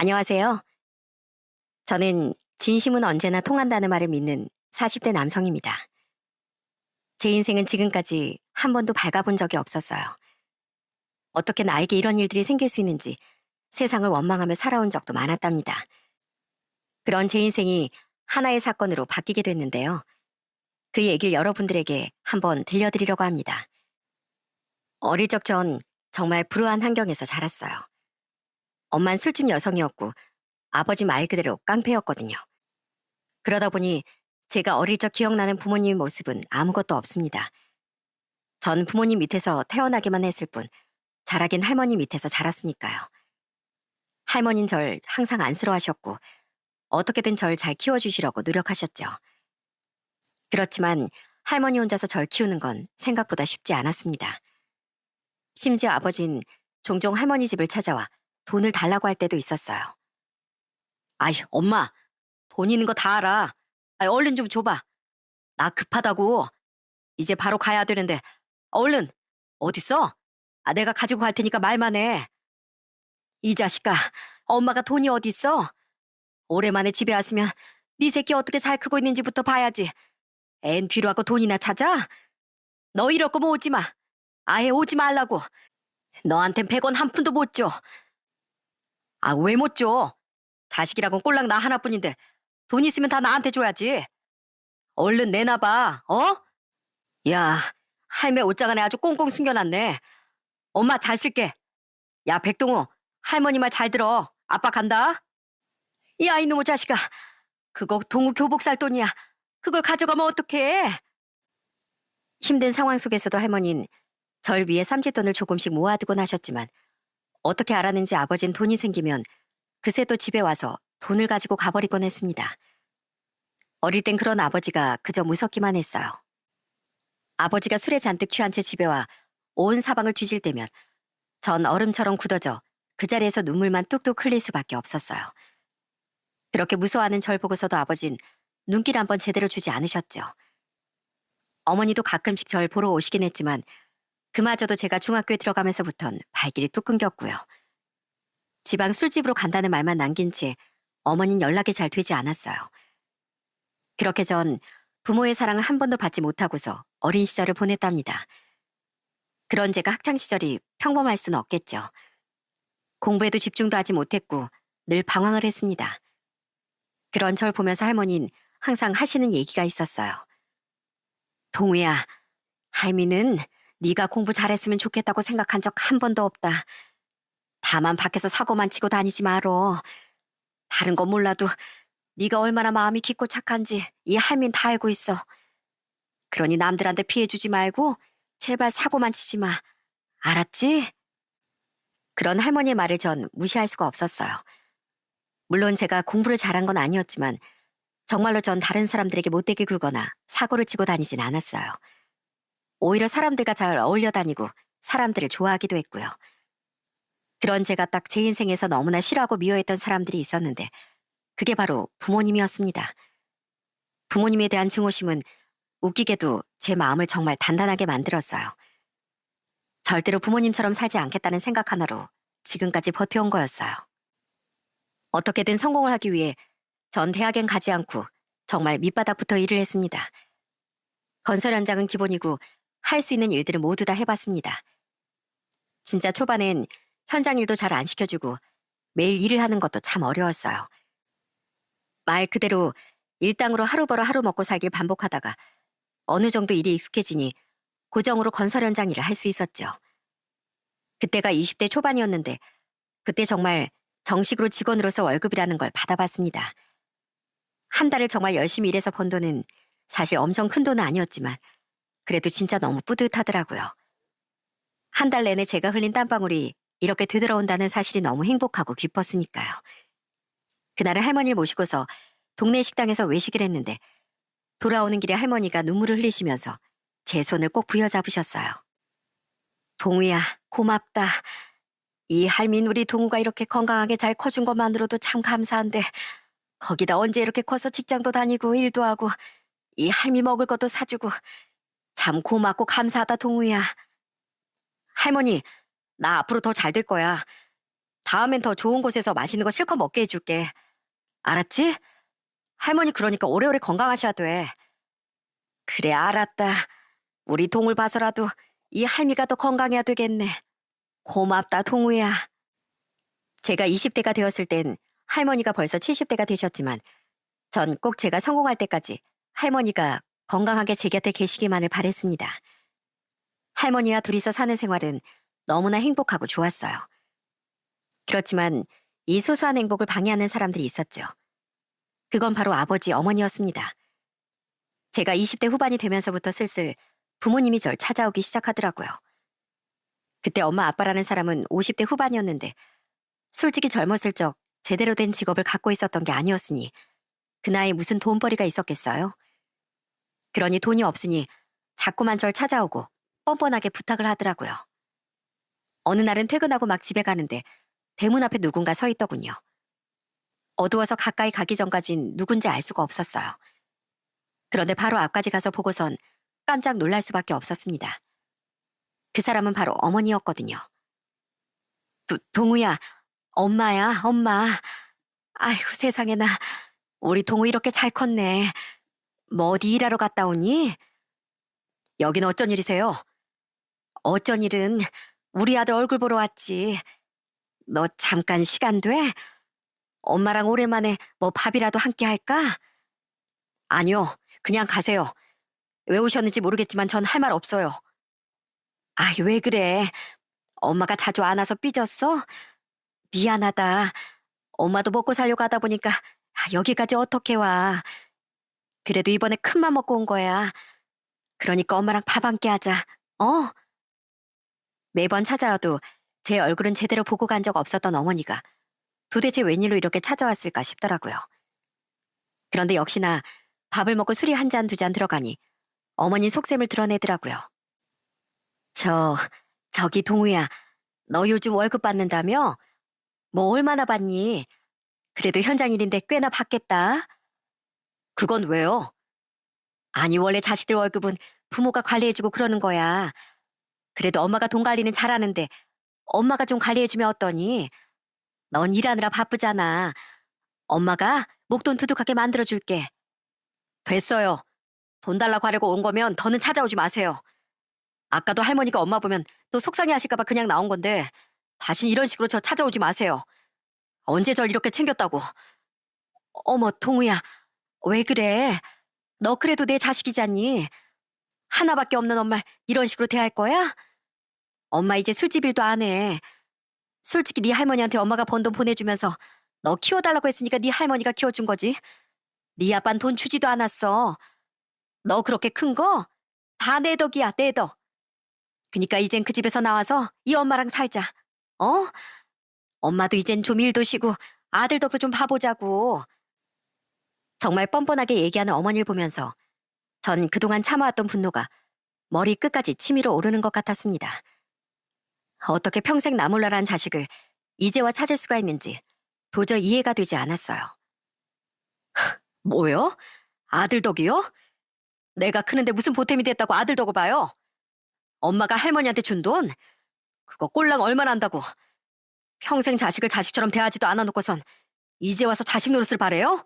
안녕하세요. 저는 진심은 언제나 통한다는 말을 믿는 40대 남성입니다. 제 인생은 지금까지 한 번도 밝아본 적이 없었어요. 어떻게 나에게 이런 일들이 생길 수 있는지 세상을 원망하며 살아온 적도 많았답니다. 그런 제 인생이 하나의 사건으로 바뀌게 됐는데요. 그 얘기를 여러분들에게 한번 들려드리려고 합니다. 어릴 적 전 정말 불우한 환경에서 자랐어요. 엄만 술집 여성이었고 아버지 말 그대로 깡패였거든요. 그러다 보니 제가 어릴 적 기억나는 부모님 모습은 아무것도 없습니다. 전 부모님 밑에서 태어나기만 했을 뿐 자라긴 할머니 밑에서 자랐으니까요. 할머니는 절 항상 안쓰러워하셨고 어떻게든 절 잘 키워주시려고 노력하셨죠. 그렇지만 할머니 혼자서 절 키우는 건 생각보다 쉽지 않았습니다. 심지어 아버진 종종 할머니 집을 찾아와 돈을 달라고 할 때도 있었어요. 아이, 엄마, 돈 있는 거 다 알아. 아이, 얼른 좀 줘봐. 나 급하다고. 이제 바로 가야 되는데 얼른. 어딨어? 아, 내가 가지고 갈 테니까 말만 해. 이 자식아, 엄마가 돈이 어딨어? 오랜만에 집에 왔으면 네 새끼 어떻게 잘 크고 있는지부터 봐야지. 앤 뒤로 하고 돈이나 찾아? 너 이럴 거면 오지 마. 아예 오지 말라고. 너한텐 100원 한 푼도 못 줘. 아, 왜 못 줘? 자식이라곤 꼴랑 나 하나뿐인데 돈 있으면 다 나한테 줘야지. 얼른 내놔봐, 어? 야, 할매 옷장 안에 아주 꽁꽁 숨겨놨네. 엄마 잘 쓸게. 야, 백동호, 할머니 말 잘 들어. 아빠 간다. 야, 이놈의 자식아. 그거 동우 교복 살 돈이야. 그걸 가져가면 어떡해? 힘든 상황 속에서도 할머니는 절 위해 삼짓돈을 조금씩 모아두곤 하셨지만 어떻게 알았는지 아버진 돈이 생기면 그새 또 집에 와서 돈을 가지고 가버리곤 했습니다. 어릴 땐 그런 아버지가 그저 무섭기만 했어요. 아버지가 술에 잔뜩 취한 채 집에 와 온 사방을 뒤질 때면 전 얼음처럼 굳어져 그 자리에서 눈물만 뚝뚝 흘릴 수밖에 없었어요. 그렇게 무서워하는 절 보고서도 아버진 눈길 한번 제대로 주지 않으셨죠. 어머니도 가끔씩 절 보러 오시긴 했지만 그마저도 제가 중학교에 들어가면서부턴 발길이 뚝 끊겼고요. 지방 술집으로 간다는 말만 남긴 채 어머니는 연락이 잘 되지 않았어요. 그렇게 전 부모의 사랑을 한 번도 받지 못하고서 어린 시절을 보냈답니다. 그런 제가 학창시절이 평범할 수는 없겠죠. 공부에도 집중도 하지 못했고 늘 방황을 했습니다. 그런 절 보면서 할머니는 항상 하시는 얘기가 있었어요. 동우야, 할미는 네가 공부 잘했으면 좋겠다고 생각한 적 한 번도 없다. 다만 밖에서 사고만 치고 다니지 말어. 다른 건 몰라도 네가 얼마나 마음이 깊고 착한지 이 할민 다 알고 있어. 그러니 남들한테 피해 주지 말고 제발 사고만 치지 마. 알았지? 그런 할머니의 말을 전 무시할 수가 없었어요. 물론 제가 공부를 잘한 건 아니었지만 정말로 전 다른 사람들에게 못되게 굴거나 사고를 치고 다니진 않았어요. 오히려 사람들과 잘 어울려 다니고 사람들을 좋아하기도 했고요. 그런 제가 딱 제 인생에서 너무나 싫어하고 미워했던 사람들이 있었는데 그게 바로 부모님이었습니다. 부모님에 대한 증오심은 웃기게도 제 마음을 정말 단단하게 만들었어요. 절대로 부모님처럼 살지 않겠다는 생각 하나로 지금까지 버텨온 거였어요. 어떻게든 성공을 하기 위해 전 대학엔 가지 않고 정말 밑바닥부터 일을 했습니다. 건설 현장은 기본이고 할 수 있는 일들을 모두 다 해봤습니다. 진짜 초반엔 현장 일도 잘 안 시켜주고 매일 일을 하는 것도 참 어려웠어요. 말 그대로 일당으로 하루 벌어 하루 먹고 살길 반복하다가 어느 정도 일이 익숙해지니 고정으로 건설 현장 일을 할 수 있었죠. 그때가 20대 초반이었는데 그때 정말 정식으로 직원으로서 월급이라는 걸 받아봤습니다. 한 달을 정말 열심히 일해서 번 돈은 사실 엄청 큰 돈은 아니었지만 그래도 진짜 너무 뿌듯하더라고요. 한 달 내내 제가 흘린 땀방울이 이렇게 되돌아온다는 사실이 너무 행복하고 기뻤으니까요. 그날은 할머니를 모시고서 동네 식당에서 외식을 했는데 돌아오는 길에 할머니가 눈물을 흘리시면서 제 손을 꼭 부여잡으셨어요. 동우야, 고맙다. 이 할민 우리 동우가 이렇게 건강하게 잘 커준 것만으로도 참 감사한데 거기다 언제 이렇게 커서 직장도 다니고 일도 하고 이 할미 먹을 것도 사주고 참 고맙고 감사하다 동우야. 할머니, 나 앞으로 더 잘 될 거야. 다음엔 더 좋은 곳에서 맛있는 거 실컷 먹게 해줄게. 알았지? 할머니 그러니까 오래오래 건강하셔야 돼. 그래, 알았다. 우리 동을 봐서라도 이 할미가 더 건강해야 되겠네. 고맙다, 동우야. 제가 20대가 되었을 땐 할머니가 벌써 70대가 되셨지만 전 꼭 제가 성공할 때까지 할머니가 건강하게 제 곁에 계시기만을 바랬습니다. 할머니와 둘이서 사는 생활은 너무나 행복하고 좋았어요. 그렇지만 이 소소한 행복을 방해하는 사람들이 있었죠. 그건 바로 아버지, 어머니였습니다. 제가 20대 후반이 되면서부터 슬슬 부모님이 절 찾아오기 시작하더라고요. 그때 엄마 아빠라는 사람은 50대 후반이었는데 솔직히 젊었을 적 제대로 된 직업을 갖고 있었던 게 아니었으니 그 나이에 무슨 돈벌이가 있었겠어요? 그러니 돈이 없으니 자꾸만 절 찾아오고 뻔뻔하게 부탁을 하더라고요. 어느 날은 퇴근하고 막 집에 가는데 대문 앞에 누군가 서 있더군요. 어두워서 가까이 가기 전까진 누군지 알 수가 없었어요. 그런데 바로 앞까지 가서 보고선 깜짝 놀랄 수밖에 없었습니다. 그 사람은 바로 어머니였거든요. 동우야, 엄마야, 엄마. 아이고 세상에나, 우리 동우 이렇게 잘 컸네. 뭐 어디 일하러 갔다 오니? 여긴 어쩐 일이세요? 어쩐 일은 우리 아들 얼굴 보러 왔지. 너 잠깐 시간 돼? 엄마랑 오랜만에 뭐 밥이라도 함께 할까? 아니요, 그냥 가세요. 왜 오셨는지 모르겠지만 전 할 말 없어요. 아, 왜 그래? 엄마가 자주 안 와서 삐졌어? 미안하다. 엄마도 먹고 살려고 하다 보니까 여기까지 어떻게 와. 그래도 이번에 큰맘 먹고 온 거야. 그러니까 엄마랑 밥 함께 하자. 어? 매번 찾아와도 제 얼굴은 제대로 보고 간 적 없었던 어머니가 도대체 웬일로 이렇게 찾아왔을까 싶더라고요. 그런데 역시나 밥을 먹고 술이 한 잔, 두 잔 들어가니 어머니 속셈을 드러내더라고요. 저기 동우야, 너 요즘 월급 받는다며? 뭐 얼마나 받니? 그래도 현장 일인데 꽤나 받겠다. 그건 왜요? 아니, 원래 자식들 월급은 부모가 관리해주고 그러는 거야. 그래도 엄마가 돈 관리는 잘하는데 엄마가 좀 관리해주면 어떠니? 넌 일하느라 바쁘잖아. 엄마가 목돈 두둑하게 만들어줄게. 됐어요. 돈 달라고 하려고 온 거면 더는 찾아오지 마세요. 아까도 할머니가 엄마 보면 또 속상해 하실까봐 그냥 나온 건데 다신 이런 식으로 저 찾아오지 마세요. 언제 절 이렇게 챙겼다고. 어머, 동우야, 왜 그래? 너 그래도 내 자식이잖니. 하나밖에 없는 엄마를 이런 식으로 대할 거야? 엄마 이제 술집 일도 안 해. 솔직히 네 할머니한테 엄마가 번 돈 보내주면서 너 키워달라고 했으니까 네 할머니가 키워준 거지. 네 아빠는 돈 주지도 않았어. 너 그렇게 큰 거? 다 내 덕이야, 내 덕. 그니까 이젠 그 집에서 나와서 이 엄마랑 살자. 어? 엄마도 이젠 좀 일도 쉬고 아들 덕도 좀 봐보자고. 정말 뻔뻔하게 얘기하는 어머니를 보면서 전 그동안 참아왔던 분노가 머리 끝까지 치밀어 오르는 것 같았습니다. 어떻게 평생 나몰라란 자식을 이제와 찾을 수가 있는지 도저히 이해가 되지 않았어요. 뭐요? 아들 덕이요? 내가 크는데 무슨 보탬이 됐다고 아들 덕을 봐요? 엄마가 할머니한테 준 돈? 그거 꼴랑 얼마나 한다고. 평생 자식을 자식처럼 대하지도 않아놓고선 이제 와서 자식 노릇을 바래요?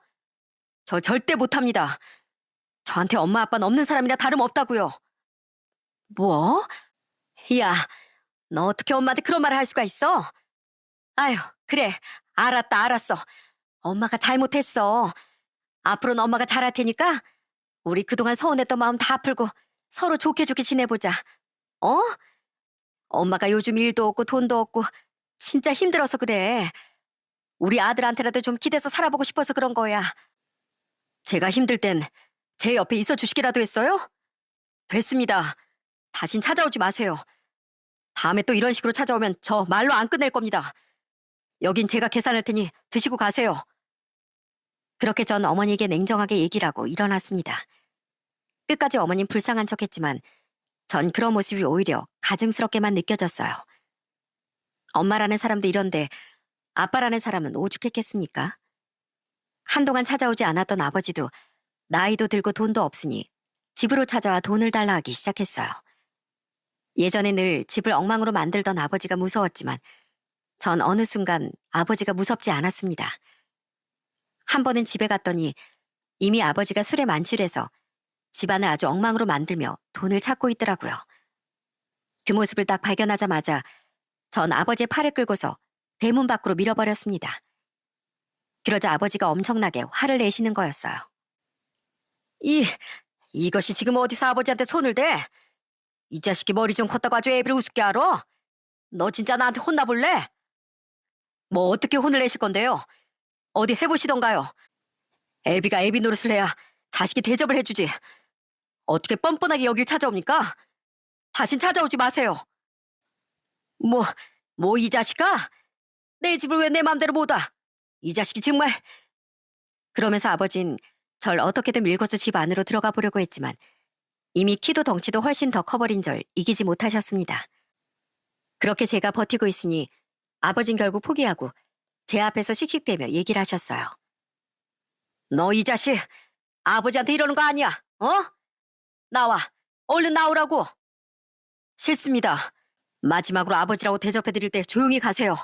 저 절대 못합니다. 저한테 엄마 아빠는 없는 사람이나 다름없다고요. 뭐? 야, 너 어떻게 엄마한테 그런 말을 할 수가 있어? 아휴, 그래. 알았다, 알았어. 엄마가 잘못했어. 앞으로는 엄마가 잘할 테니까 우리 그동안 서운했던 마음 다 풀고 서로 좋게 좋게 지내보자. 어? 엄마가 요즘 일도 없고 돈도 없고 진짜 힘들어서 그래. 우리 아들한테라도 좀 기대서 살아보고 싶어서 그런 거야. 제가 힘들 땐 제 옆에 있어 주시기라도 했어요? 됐습니다. 다신 찾아오지 마세요. 다음에 또 이런 식으로 찾아오면 저 말로 안 끝낼 겁니다. 여긴 제가 계산할 테니 드시고 가세요. 그렇게 전 어머니에게 냉정하게 얘기를 하고 일어났습니다. 끝까지 어머님 불쌍한 척했지만 전 그런 모습이 오히려 가증스럽게만 느껴졌어요. 엄마라는 사람도 이런데 아빠라는 사람은 오죽했겠습니까? 한동안 찾아오지 않았던 아버지도 나이도 들고 돈도 없으니 집으로 찾아와 돈을 달라 하기 시작했어요. 예전에 늘 집을 엉망으로 만들던 아버지가 무서웠지만 전 어느 순간 아버지가 무섭지 않았습니다. 한 번은 집에 갔더니 이미 아버지가 술에 만취해서 집안을 아주 엉망으로 만들며 돈을 찾고 있더라고요. 그 모습을 딱 발견하자마자 전 아버지의 팔을 끌고서 대문 밖으로 밀어버렸습니다. 그러자 아버지가 엄청나게 화를 내시는 거였어요. 이것이 지금 어디서 아버지한테 손을 대? 이 자식이 머리 좀 컸다고 아주 애비를 우습게 알아? 너 진짜 나한테 혼나볼래? 뭐 어떻게 혼을 내실 건데요? 어디 해보시던가요? 애비가 애비 노릇을 해야 자식이 대접을 해주지. 어떻게 뻔뻔하게 여길 찾아옵니까? 다신 찾아오지 마세요. 뭐 이 자식아? 내 집을 왜 내 맘대로 못 와? 이 자식이 정말. 그러면서 아버진 절 어떻게든 밀고서 집 안으로 들어가 보려고 했지만 이미 키도 덩치도 훨씬 더 커버린 절 이기지 못하셨습니다. 그렇게 제가 버티고 있으니 아버진 결국 포기하고 제 앞에서 씩씩대며 얘기를 하셨어요. 너 이 자식, 아버지한테 이러는 거 아니야, 어? 나와, 얼른 나오라고. 싫습니다. 마지막으로 아버지라고 대접해드릴 때 조용히 가세요.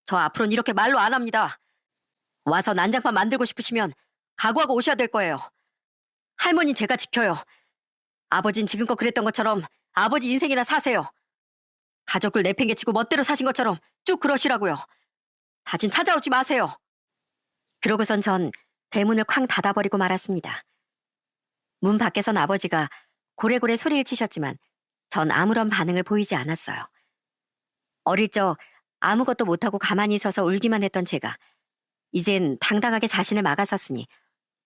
저 앞으로는 이렇게 말로 안 합니다. 와서 난장판 만들고 싶으시면 각오하고 오셔야 될 거예요. 할머니 제가 지켜요. 아버진 지금껏 그랬던 것처럼 아버지 인생이나 사세요. 가족을 내팽개치고 멋대로 사신 것처럼 쭉 그러시라고요. 다신 찾아오지 마세요. 그러고선 전 대문을 쾅 닫아버리고 말았습니다. 문 밖에선 아버지가 고래고래 소리를 치셨지만 전 아무런 반응을 보이지 않았어요. 어릴 적 아무것도 못하고 가만히 서서 울기만 했던 제가 이젠 당당하게 자신을 막아섰으니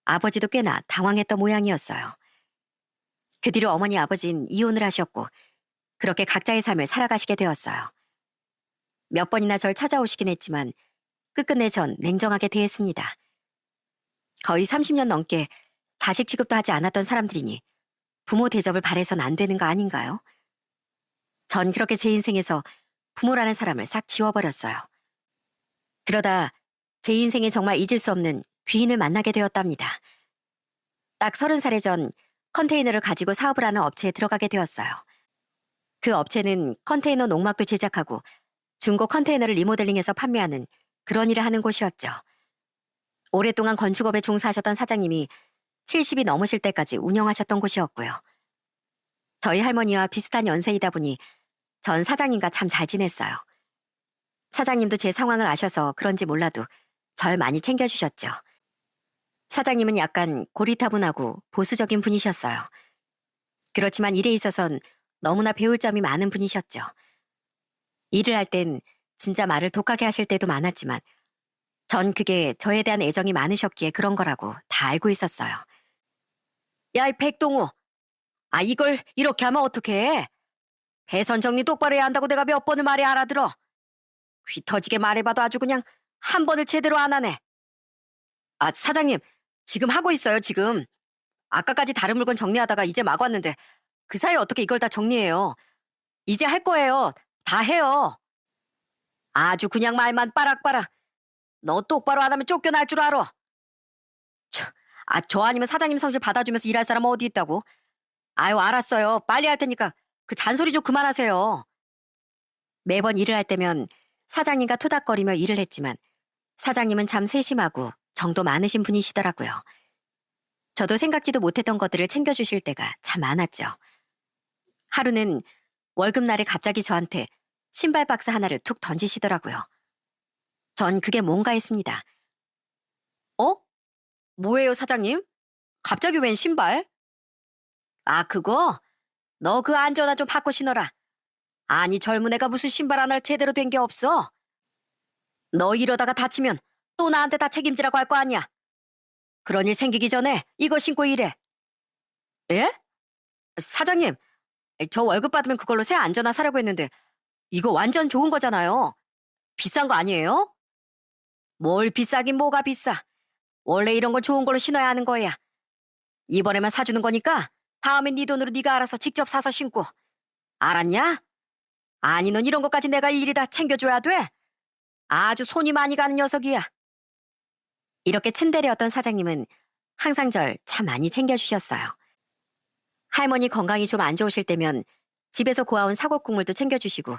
아버지도 꽤나 당황했던 모양이었어요. 그 뒤로 어머니 아버진 이혼을 하셨고 그렇게 각자의 삶을 살아가시게 되었어요. 몇 번이나 절 찾아오시긴 했지만 끝끝내 전 냉정하게 대했습니다. 거의 30년 넘게 자식 취급도 하지 않았던 사람들이니 부모 대접을 바래선 안 되는 거 아닌가요? 전 그렇게 제 인생에서 부모라는 사람을 싹 지워버렸어요. 그러다 제 인생에 정말 잊을 수 없는 귀인을 만나게 되었답니다. 딱 30살에 전 컨테이너를 가지고 사업을 하는 업체에 들어가게 되었어요. 그 업체는 컨테이너 농막도 제작하고 중고 컨테이너를 리모델링해서 판매하는 그런 일을 하는 곳이었죠. 오랫동안 건축업에 종사하셨던 사장님이 70이 넘으실 때까지 운영하셨던 곳이었고요. 저희 할머니와 비슷한 연세이다 보니 전 사장님과 참 잘 지냈어요. 사장님도 제 상황을 아셔서 그런지 몰라도 절 많이 챙겨주셨죠. 사장님은 약간 고리타분하고 보수적인 분이셨어요. 그렇지만 일에 있어선 너무나 배울 점이 많은 분이셨죠. 일을 할 땐 진짜 말을 독하게 하실 때도 많았지만 전 그게 저에 대한 애정이 많으셨기에 그런 거라고 다 알고 있었어요. 야, 이 백동우. 이걸 이렇게 하면 어떡해? 배선 정리 똑바로 해야 한다고 내가 몇 번을 말해 알아들어. 귀 터지게 말해봐도 아주 그냥 한 번을 제대로 안 하네. 사장님, 지금 하고 있어요, 지금. 아까까지 다른 물건 정리하다가 이제 막 왔는데 그 사이에 어떻게 이걸 다 정리해요. 이제 할 거예요. 다 해요. 아주 그냥 말만 빠락빠락. 너 똑바로 안 하면 쫓겨날 줄 알아. 저 아니면 사장님 성질 받아주면서 일할 사람 어디 있다고? 아유, 알았어요. 빨리 할 테니까 그 잔소리 좀 그만하세요. 매번 일을 할 때면 사장님과 토닥거리며 일을 했지만 사장님은 참 세심하고 정도 많으신 분이시더라고요. 저도 생각지도 못했던 것들을 챙겨주실 때가 참 많았죠. 하루는 월급날에 갑자기 저한테 신발 박스 하나를 툭 던지시더라고요. 전 그게 뭔가 했습니다. 어? 뭐예요, 사장님? 갑자기 웬 신발? 그거? 너 그 안전화 좀 바꿔 신어라. 아니, 젊은 애가 무슨 신발 하나를 제대로 된 게 없어. 너 이러다가 다치면 또 나한테 다 책임지라고 할 거 아니야. 그런 일 생기기 전에 이거 신고 일해. 예? 사장님, 저 월급 받으면 그걸로 새 안전화 사려고 했는데 이거 완전 좋은 거잖아요. 비싼 거 아니에요? 뭘 비싸긴 뭐가 비싸. 원래 이런 건 좋은 걸로 신어야 하는 거야. 이번에만 사주는 거니까 다음엔 네 돈으로 네가 알아서 직접 사서 신고. 알았냐? 아니, 넌 이런 것까지 내가 일일이 다 챙겨줘야 돼? 아주 손이 많이 가는 녀석이야. 이렇게 츤데레였던 사장님은 항상 절 참 많이 챙겨주셨어요. 할머니 건강이 좀 안 좋으실 때면 집에서 고아온 사골국물도 챙겨주시고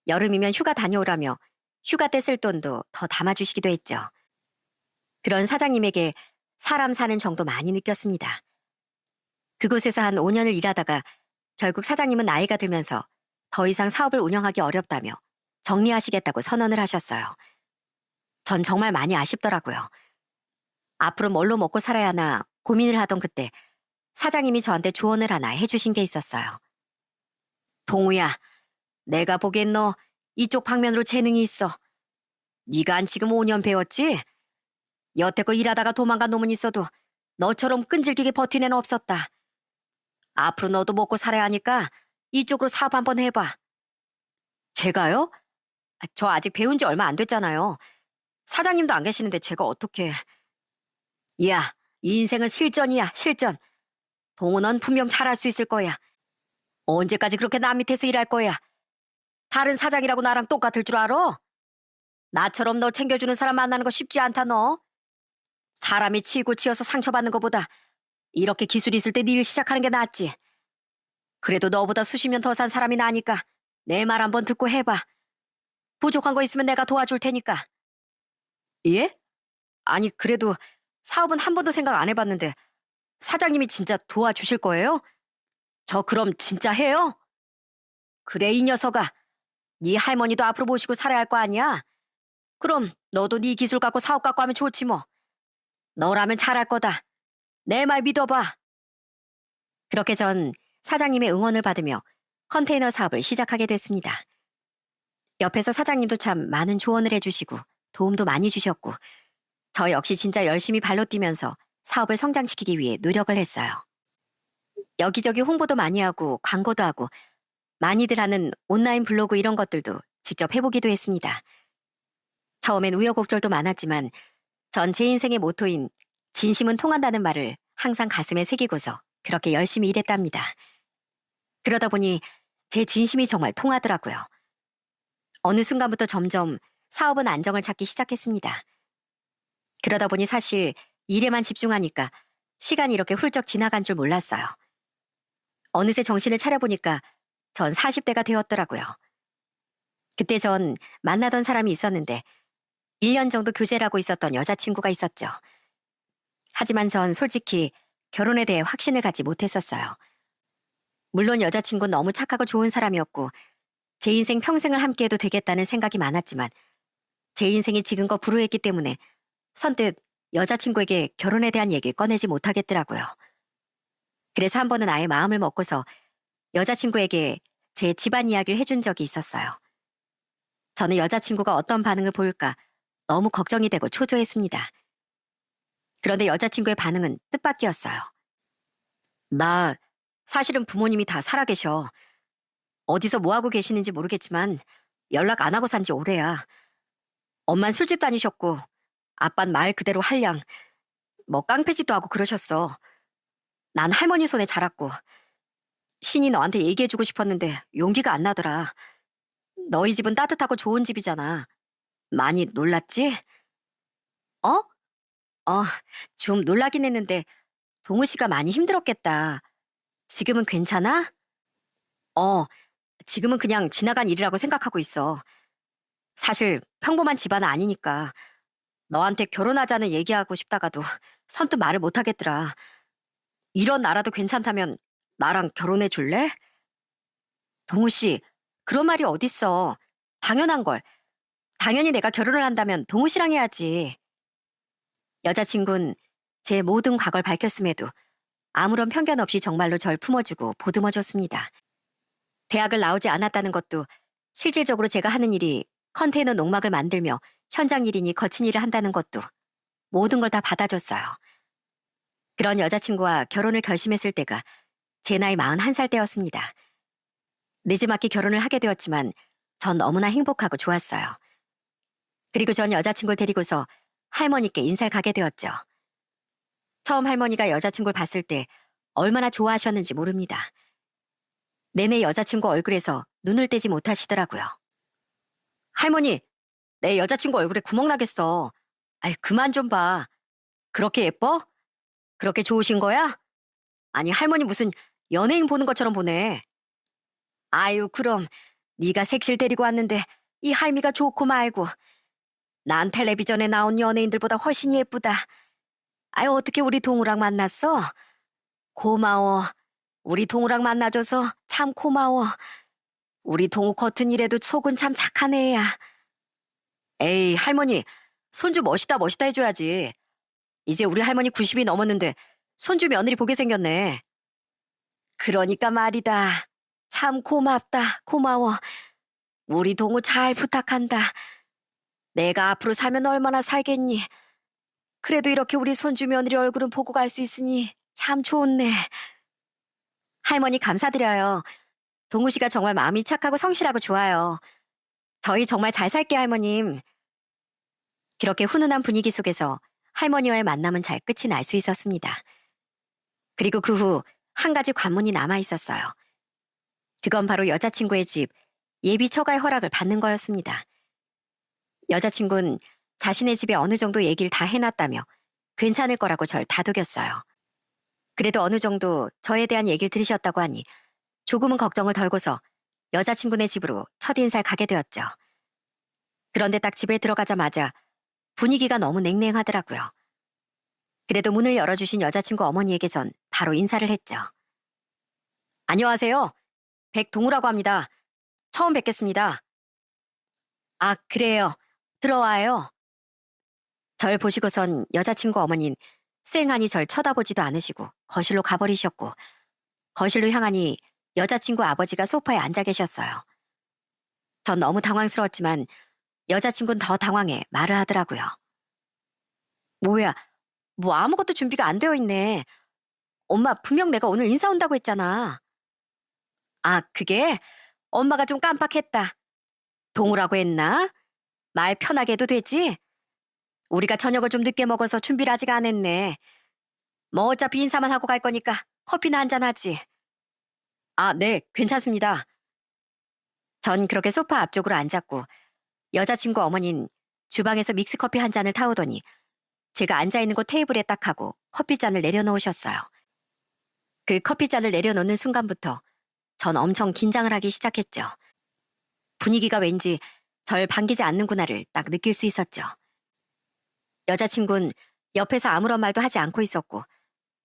여름이면 휴가 다녀오라며 휴가 때 쓸 돈도 더 담아주시기도 했죠. 그런 사장님에게 사람 사는 정도 많이 느꼈습니다. 그곳에서 한 5년을 일하다가 결국 사장님은 나이가 들면서 더 이상 사업을 운영하기 어렵다며 정리하시겠다고 선언을 하셨어요. 전 정말 많이 아쉽더라고요. 앞으로 뭘로 먹고 살아야 하나 고민을 하던 그때 사장님이 저한테 조언을 하나 해주신 게 있었어요. 동우야, 내가 보기엔 너 이쪽 방면으로 재능이 있어. 네가 한 지금 5년 배웠지? 여태껏 일하다가 도망간 놈은 있어도 너처럼 끈질기게 버틴 애는 없었다. 앞으로 너도 먹고 살아야 하니까 이쪽으로 사업 한번 해봐. 제가요? 저 아직 배운 지 얼마 안 됐잖아요. 사장님도 안 계시는데 제가 어떻게... 야, 이 인생은 실전이야, 실전. 동우 넌 분명 잘할 수 있을 거야. 언제까지 그렇게 남 밑에서 일할 거야? 다른 사장이라고 나랑 똑같을 줄 알아? 나처럼 너 챙겨주는 사람 만나는 거 쉽지 않다, 너. 사람이 치고 치여서 상처받는 것보다 이렇게 기술이 있을 때 네 일 시작하는 게 낫지. 그래도 너보다 수십 년 더 산 사람이 나니까 내 말 한번 듣고 해봐. 부족한 거 있으면 내가 도와줄 테니까. 예? 아니, 그래도 사업은 한 번도 생각 안 해봤는데 사장님이 진짜 도와주실 거예요? 저 그럼 진짜 해요? 그래, 이 녀석아. 네 할머니도 앞으로 모시고 살아야 할 거 아니야? 그럼 너도 네 기술 갖고 사업 갖고 하면 좋지 뭐. 너라면 잘할 거다. 내 말 믿어봐. 그렇게 전 사장님의 응원을 받으며 컨테이너 사업을 시작하게 됐습니다. 옆에서 사장님도 참 많은 조언을 해주시고 도움도 많이 주셨고 저 역시 진짜 열심히 발로 뛰면서 사업을 성장시키기 위해 노력을 했어요. 여기저기 홍보도 많이 하고 광고도 하고 많이들 하는 온라인 블로그 이런 것들도 직접 해보기도 했습니다. 처음엔 우여곡절도 많았지만 전 제 인생의 모토인 진심은 통한다는 말을 항상 가슴에 새기고서 그렇게 열심히 일했답니다. 그러다 보니 제 진심이 정말 통하더라고요. 어느 순간부터 점점 사업은 안정을 찾기 시작했습니다. 그러다 보니 사실 일에만 집중하니까 시간이 이렇게 훌쩍 지나간 줄 몰랐어요. 어느새 정신을 차려보니까 전 40대가 되었더라고요. 그때 전 만나던 사람이 있었는데 1년 정도 교제를 하고 있었던 여자친구가 있었죠. 하지만 전 솔직히 결혼에 대해 확신을 갖지 못했었어요. 물론 여자친구는 너무 착하고 좋은 사람이었고 제 인생 평생을 함께해도 되겠다는 생각이 많았지만 제 인생이 지금껏 불우했기 때문에 선뜻 여자친구에게 결혼에 대한 얘기를 꺼내지 못하겠더라고요. 그래서 한 번은 아예 마음을 먹고서 여자친구에게 제 집안 이야기를 해준 적이 있었어요. 저는 여자친구가 어떤 반응을 보일까 너무 걱정이 되고 초조했습니다. 그런데 여자친구의 반응은 뜻밖이었어요. 나 사실은 부모님이 다 살아계셔. 어디서 뭐하고 계시는지 모르겠지만 연락 안 하고 산지 오래야. 엄만 술집 다니셨고 아빤 말 그대로 한량, 뭐 깡패짓도 하고 그러셨어. 난 할머니 손에 자랐고 신이 너한테 얘기해주고 싶었는데 용기가 안 나더라. 너희 집은 따뜻하고 좋은 집이잖아. 많이 놀랐지? 어? 좀 놀라긴 했는데 동우 씨가 많이 힘들었겠다. 지금은 괜찮아? 어, 지금은 그냥 지나간 일이라고 생각하고 있어. 사실 평범한 집안은 아니니까 너한테 결혼하자는 얘기하고 싶다가도 선뜻 말을 못 하겠더라. 이런 나라도 괜찮다면 나랑 결혼해 줄래? 동우 씨, 그런 말이 어딨어. 당연한 걸. 당연히 내가 결혼을 한다면 동우 씨랑 해야지. 여자친구는 제 모든 과거를 밝혔음에도 아무런 편견 없이 정말로 절 품어주고 보듬어줬습니다. 대학을 나오지 않았다는 것도 실질적으로 제가 하는 일이 컨테이너 농막을 만들며 현장 일이니 거친 일을 한다는 것도 모든 걸 다 받아줬어요. 그런 여자친구와 결혼을 결심했을 때가 제 나이 41살 때였습니다. 늦지막히 결혼을 하게 되었지만 전 너무나 행복하고 좋았어요. 그리고 전 여자친구를 데리고서 할머니께 인사를 가게 되었죠. 처음 할머니가 여자친구를 봤을 때 얼마나 좋아하셨는지 모릅니다. 내내 여자친구 얼굴에서 눈을 떼지 못하시더라고요. 할머니, 내 여자친구 얼굴에 구멍 나겠어. 아이, 그만 좀 봐. 그렇게 예뻐? 그렇게 좋으신 거야? 아니, 할머니 무슨 연예인 보는 것처럼 보네. 아유, 그럼 네가 색실 데리고 왔는데 이 할미가 좋고 말고. 난 텔레비전에 나온 연예인들보다 훨씬 예쁘다. 아유, 어떻게 우리 동우랑 만났어? 고마워. 우리 동우랑 만나줘서 참 고마워. 우리 동우 겉은 이래도 속은 참 착한 애야. 에이, 할머니, 손주 멋있다 멋있다 해줘야지. 이제 우리 할머니 90이 넘었는데 손주 며느리 보게 생겼네. 그러니까 말이다. 참 고맙다, 고마워. 우리 동우 잘 부탁한다. 내가 앞으로 살면 얼마나 살겠니? 그래도 이렇게 우리 손주 며느리 얼굴은 보고 갈 수 있으니 참 좋네. 할머니 감사드려요. 동우 씨가 정말 마음이 착하고 성실하고 좋아요. 저희 정말 잘 살게요, 할머님. 그렇게 훈훈한 분위기 속에서 할머니와의 만남은 잘 끝이 날 수 있었습니다. 그리고 그 후 한 가지 관문이 남아 있었어요. 그건 바로 여자친구의 집 예비 처가의 허락을 받는 거였습니다. 여자친구는 자신의 집에 어느 정도 얘기를 다 해놨다며 괜찮을 거라고 절 다독였어요. 그래도 어느 정도 저에 대한 얘기를 들으셨다고 하니 조금은 걱정을 덜고서 여자친구네 집으로 첫인사를 가게 되었죠. 그런데 딱 집에 들어가자마자 분위기가 너무 냉랭하더라고요. 그래도 문을 열어주신 여자친구 어머니에게 전 바로 인사를 했죠. 안녕하세요. 백동우라고 합니다. 처음 뵙겠습니다. 아, 그래요. 들어와요. 절 보시고선 여자친구 어머닌 쌩하니 절 쳐다보지도 않으시고 거실로 가버리셨고 거실로 향하니 여자친구 아버지가 소파에 앉아 계셨어요. 전 너무 당황스러웠지만 여자친구는 더 당황해 말을 하더라고요. 뭐야, 뭐 아무것도 준비가 안 되어 있네. 엄마 분명 내가 오늘 인사 온다고 했잖아. 아, 그게 엄마가 좀 깜빡했다. 동우라고 했나? 말 편하게 해도 되지? 우리가 저녁을 좀 늦게 먹어서 준비를 아직 안 했네. 뭐 어차피 인사만 하고 갈 거니까 커피나 한잔 하지. 아, 네, 괜찮습니다. 전 그렇게 소파 앞쪽으로 앉았고 여자친구 어머닌 주방에서 믹스커피 한 잔을 타오더니 제가 앉아있는 곳 테이블에 딱 하고 커피잔을 내려놓으셨어요. 그 커피잔을 내려놓는 순간부터 전 엄청 긴장을 하기 시작했죠. 분위기가 왠지 절 반기지 않는구나를 딱 느낄 수 있었죠. 여자친구는 옆에서 아무런 말도 하지 않고 있었고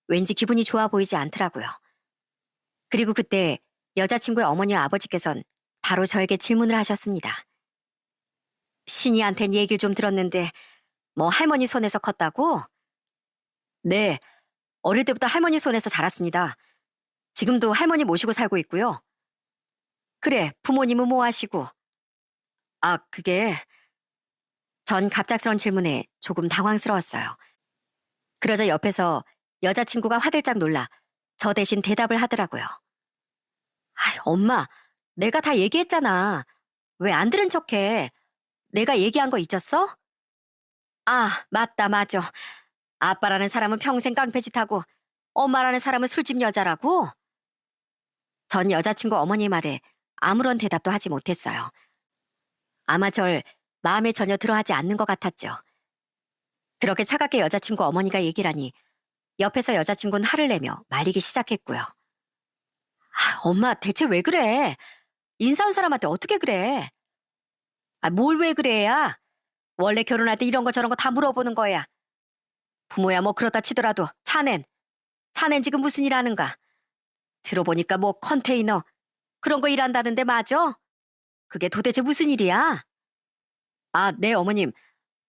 왠지 기분이 좋아 보이지 않더라고요. 그리고 그때 여자친구의 어머니와 아버지께선 바로 저에게 질문을 하셨습니다. 신이한텐 얘기를 좀 들었는데 뭐 할머니 손에서 컸다고? 네, 어릴 때부터 할머니 손에서 자랐습니다. 지금도 할머니 모시고 살고 있고요. 그래, 부모님은 뭐 하시고? 아, 그게 전 갑작스런 질문에 조금 당황스러웠어요. 그러자 옆에서 여자친구가 화들짝 놀라 저 대신 대답을 하더라고요. 아, 엄마, 내가 다 얘기했잖아. 왜 안 들은 척해? 내가 얘기한 거 잊었어? 아, 맞다, 맞아. 아빠라는 사람은 평생 깡패짓하고 엄마라는 사람은 술집 여자라고? 전 여자친구 어머니 말에 아무런 대답도 하지 못했어요. 아마 절 마음에 전혀 들어하지 않는 것 같았죠. 그렇게 차갑게 여자친구 어머니가 얘기를 하니 옆에서 여자친구는 화를 내며 말리기 시작했고요. 아, 엄마 대체 왜 그래? 인사 온 사람한테 어떻게 그래? 아, 뭘 왜 그래야? 원래 결혼할 때 이런 거 저런 거 다 물어보는 거야. 부모야 뭐 그렇다 치더라도 차넨 지금 무슨 일 하는가? 들어보니까 뭐 컨테이너 그런 거 일한다는데 맞아? 그게 도대체 무슨 일이야? 아, 네 어머님.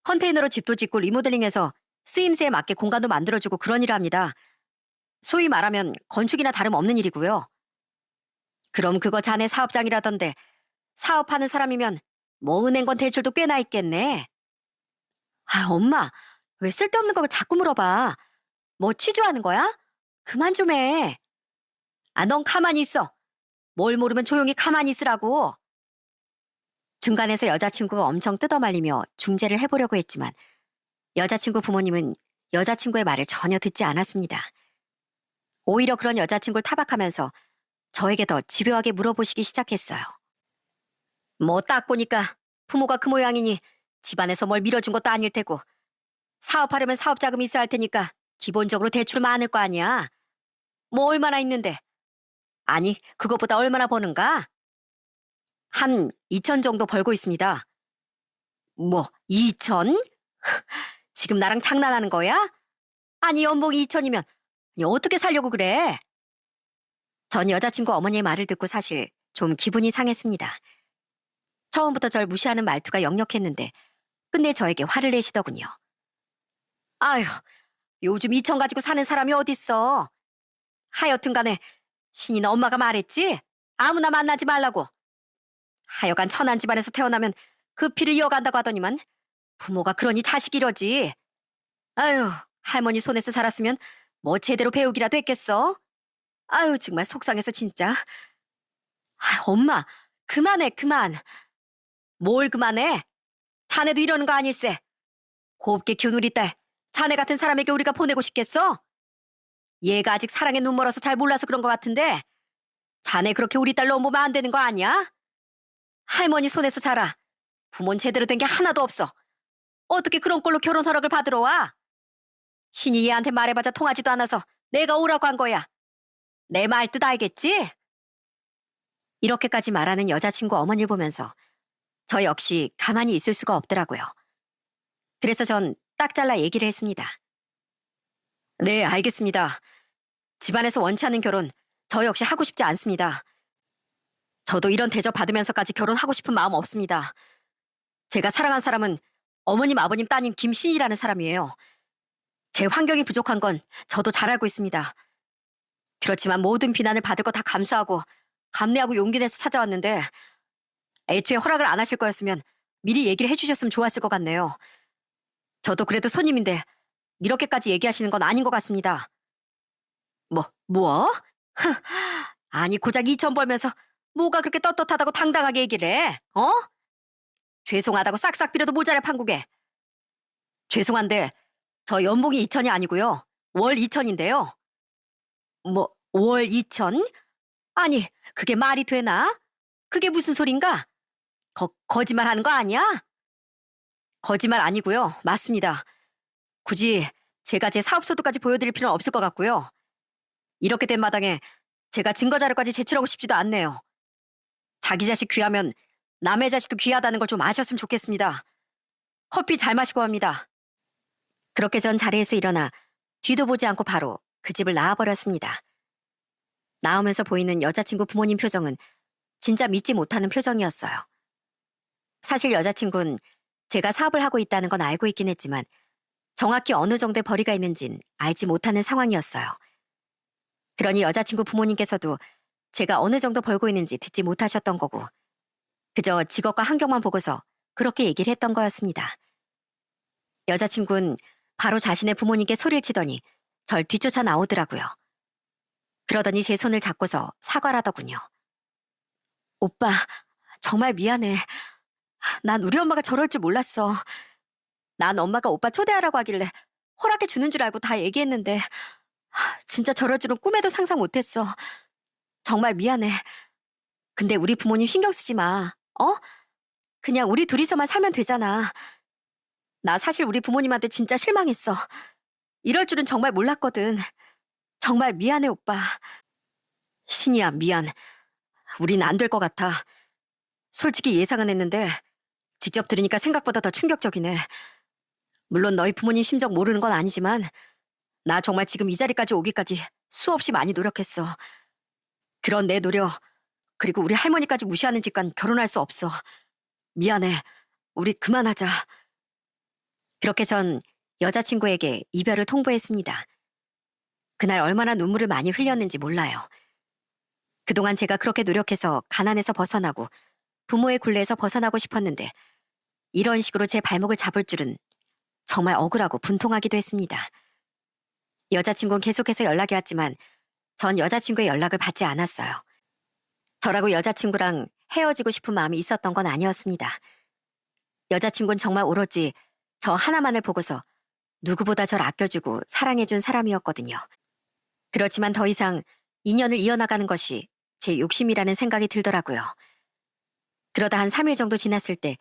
컨테이너로 집도 짓고 리모델링해서 쓰임새에 맞게 공간도 만들어주고 그런 일을 합니다. 소위 말하면 건축이나 다름없는 일이고요. 그럼 그거 자네 사업장이라던데 사업하는 사람이면 뭐 은행권 대출도 꽤나 있겠네. 아, 엄마, 왜 쓸데없는 걸 자꾸 물어봐. 뭐 취조하는 거야? 그만 좀 해. 아, 넌 가만히 있어. 뭘 모르면 조용히 가만히 있으라고. 중간에서 여자친구가 엄청 뜯어말리며 중재를 해보려고 했지만 여자친구 부모님은 여자친구의 말을 전혀 듣지 않았습니다. 오히려 그런 여자친구를 타박하면서 저에게 더 집요하게 물어보시기 시작했어요. 뭐 딱 보니까 부모가 그 모양이니 집안에서 뭘 밀어준 것도 아닐 테고 사업하려면 사업 자금이 있어야 할 테니까 기본적으로 대출은 많을 거 아니야. 뭐 얼마나 있는데? 아니, 그것보다 얼마나 버는가? 한 2천 정도 벌고 있습니다. 뭐, 2천? 지금 나랑 장난하는 거야? 아니, 연봉이 2천이면 어떻게 살려고 그래? 전 여자친구 어머니의 말을 듣고 사실 좀 기분이 상했습니다. 처음부터 절 무시하는 말투가 역력했는데 끝내 저에게 화를 내시더군요. 아휴, 요즘 2천 가지고 사는 사람이 어딨어. 하여튼 간에 신이나 엄마가 말했지? 아무나 만나지 말라고. 하여간 천한 집안에서 태어나면 그 피를 이어간다고 하더니만 부모가 그러니 자식이 이러지. 아휴, 할머니 손에서 자랐으면 뭐 제대로 배우기라도 했겠어? 아유, 정말 속상해서 진짜. 아, 엄마, 그만해, 그만. 뭘 그만해? 자네도 이러는 거 아닐세. 곱게 키운 우리 딸, 자네 같은 사람에게 우리가 보내고 싶겠어? 얘가 아직 사랑에 눈 멀어서 잘 몰라서 그런 것 같은데 자네 그렇게 우리 딸 넘보면 안 되는 거 아니야? 할머니 손에서 자라. 부모는 제대로 된 게 하나도 없어. 어떻게 그런 꼴로 결혼 허락을 받으러 와? 신이 얘한테 말해봤자 통하지도 않아서 내가 오라고 한 거야. 내 말 뜻 알겠지? 이렇게까지 말하는 여자친구 어머니를 보면서 저 역시 가만히 있을 수가 없더라고요. 그래서 전 딱 잘라 얘기를 했습니다. 네, 알겠습니다. 집안에서 원치 않는 결혼 저 역시 하고 싶지 않습니다. 저도 이런 대접 받으면서까지 결혼하고 싶은 마음 없습니다. 제가 사랑한 사람은 어머님, 아버님, 따님 김신이라는 사람이에요. 제 환경이 부족한 건 저도 잘 알고 있습니다. 그렇지만 모든 비난을 받을 거 다 감수하고 감내하고 용기 내서 찾아왔는데 애초에 허락을 안 하실 거였으면 미리 얘기를 해주셨으면 좋았을 것 같네요. 저도 그래도 손님인데 이렇게까지 얘기하시는 건 아닌 것 같습니다. 뭐? 아니 고작 2천 벌면서 뭐가 그렇게 떳떳하다고 당당하게 얘기를 해? 어? 죄송하다고 싹싹 빌어도 모자랄 판국에. 죄송한데 저 연봉이 2천이 아니고요. 월 2천인데요. 뭐 월 2천? 아니 그게 말이 되나? 그게 무슨 소린가? 거짓말하는 거 아니야? 거짓말 아니고요. 맞습니다. 굳이 제가 제 사업소득까지 보여드릴 필요는 없을 것 같고요. 이렇게 된 마당에 제가 증거자료까지 제출하고 싶지도 않네요. 자기 자식 귀하면 남의 자식도 귀하다는 걸 좀 아셨으면 좋겠습니다. 커피 잘 마시고 합니다. 그렇게 전 자리에서 일어나 뒤도 보지 않고 바로 그 집을 나와버렸습니다. 나오면서 보이는 여자친구 부모님 표정은 진짜 믿지 못하는 표정이었어요. 사실 여자친구는 제가 사업을 하고 있다는 건 알고 있긴 했지만 정확히 어느 정도의 벌이가 있는진 알지 못하는 상황이었어요. 그러니 여자친구 부모님께서도 제가 어느 정도 벌고 있는지 듣지 못하셨던 거고 그저 직업과 환경만 보고서 그렇게 얘기를 했던 거였습니다. 여자친구는 바로 자신의 부모님께 소리를 치더니 절 뒤쫓아 나오더라고요. 그러더니 제 손을 잡고서 사과를 하더군요. 오빠, 정말 미안해. 난 우리 엄마가 저럴 줄 몰랐어. 난 엄마가 오빠 초대하라고 하길래 허락해 주는 줄 알고 다 얘기했는데 진짜 저럴 줄은 꿈에도 상상 못했어. 정말 미안해. 근데 우리 부모님 신경 쓰지 마. 어? 그냥 우리 둘이서만 살면 되잖아. 나 사실 우리 부모님한테 진짜 실망했어. 이럴 줄은 정말 몰랐거든. 정말 미안해, 오빠. 신이야, 미안. 우린 안 될 것 같아. 솔직히 예상은 했는데 직접 들으니까 생각보다 더 충격적이네. 물론 너희 부모님 심정 모르는 건 아니지만 나 정말 지금 이 자리까지 오기까지 수없이 많이 노력했어. 그런 내 노력, 그리고 우리 할머니까지 무시하는 집과 결혼할 수 없어. 미안해. 우리 그만하자. 그렇게 전 여자친구에게 이별을 통보했습니다. 그날 얼마나 눈물을 많이 흘렸는지 몰라요. 그동안 제가 그렇게 노력해서 가난에서 벗어나고 부모의 굴레에서 벗어나고 싶었는데 이런 식으로 제 발목을 잡을 줄은 정말 억울하고 분통하기도 했습니다. 여자친구는 계속해서 연락이 왔지만 전 여자친구의 연락을 받지 않았어요. 저라고 여자친구랑 헤어지고 싶은 마음이 있었던 건 아니었습니다. 여자친구는 정말 오로지 저 하나만을 보고서 누구보다 절 아껴주고 사랑해준 사람이었거든요. 그렇지만 더 이상 인연을 이어나가는 것이 제 욕심이라는 생각이 들더라고요. 그러다 한 3일 정도 지났을 때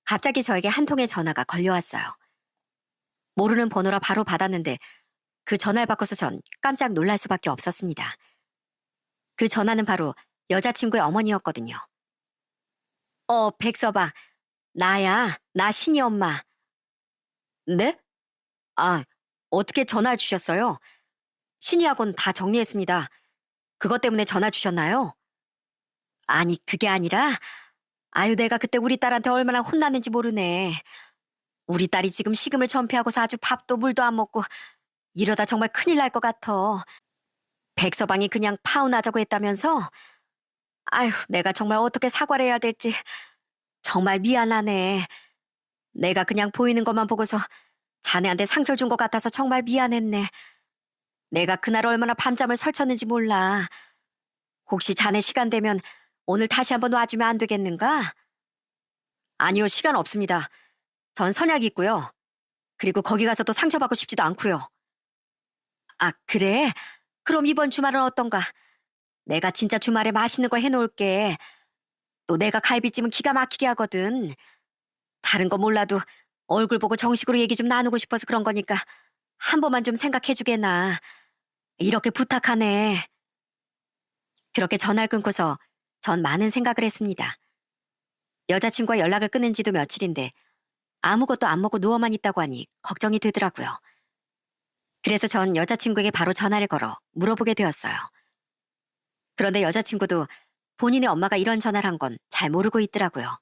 갑자기 저에게 한 통의 전화가 걸려왔어요. 모르는 번호라 바로 받았는데 그 전화를 받고서 전 깜짝 놀랄 수밖에 없었습니다. 그 전화는 바로 여자친구의 어머니였거든요. 백서방. 나야. 나 신이 엄마. 네? 아, 어떻게 전화 주셨어요? 신이하고는 다 정리했습니다. 그것 때문에 전화 주셨나요? 아니, 그게 아니라, 아유, 내가 그때 우리 딸한테 얼마나 혼났는지 모르네. 우리 딸이 지금 식음을 전폐하고서 아주 밥도 물도 안 먹고 이러다 정말 큰일 날 것 같아. 백서방이 그냥 파혼하자고 했다면서? 아휴, 내가 정말 어떻게 사과를 해야 될지 정말 미안하네. 내가 그냥 보이는 것만 보고서 자네한테 상처를 준 것 같아서 정말 미안했네. 내가 그날 얼마나 밤잠을 설쳤는지 몰라. 혹시 자네 시간 되면 오늘 다시 한번 와주면 안 되겠는가? 아니요, 시간 없습니다. 전 선약이 있고요. 그리고 거기 가서 또 상처받고 싶지도 않고요. 아, 그래? 그럼 이번 주말은 어떤가? 내가 진짜 주말에 맛있는 거 해놓을게. 또 내가 갈비찜은 기가 막히게 하거든. 다른 거 몰라도 얼굴 보고 정식으로 얘기 좀 나누고 싶어서 그런 거니까 한 번만 좀 생각해주게나. 이렇게 부탁하네. 그렇게 전화를 끊고서 전 많은 생각을 했습니다. 여자친구와 연락을 끊은 지도 며칠인데 아무것도 안 먹고 누워만 있다고 하니 걱정이 되더라고요. 그래서 전 여자친구에게 바로 전화를 걸어 물어보게 되었어요. 그런데 여자친구도 본인의 엄마가 이런 전화를 한 건 잘 모르고 있더라고요.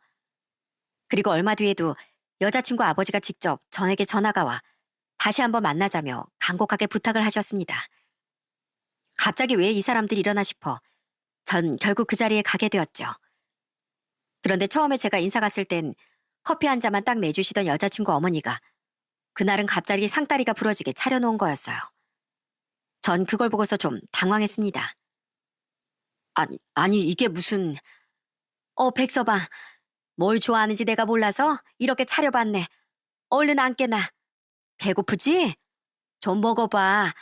그리고 얼마 뒤에도 여자친구 아버지가 직접 전에게 전화가 와 다시 한번 만나자며 간곡하게 부탁을 하셨습니다. 갑자기 왜 이 사람들이 이러나 싶어 전 결국 그 자리에 가게 되었죠. 그런데 처음에 제가 인사 갔을 땐 커피 한 잔만 딱 내주시던 여자친구 어머니가 그날은 갑자기 상다리가 부러지게 차려놓은 거였어요. 전 그걸 보고서 좀 당황했습니다. 아니 이게 무슨... 백서방, 뭘 좋아하는지 내가 몰라서 이렇게 차려봤네. 얼른 앉게나. 배고프지? 좀 먹어봐.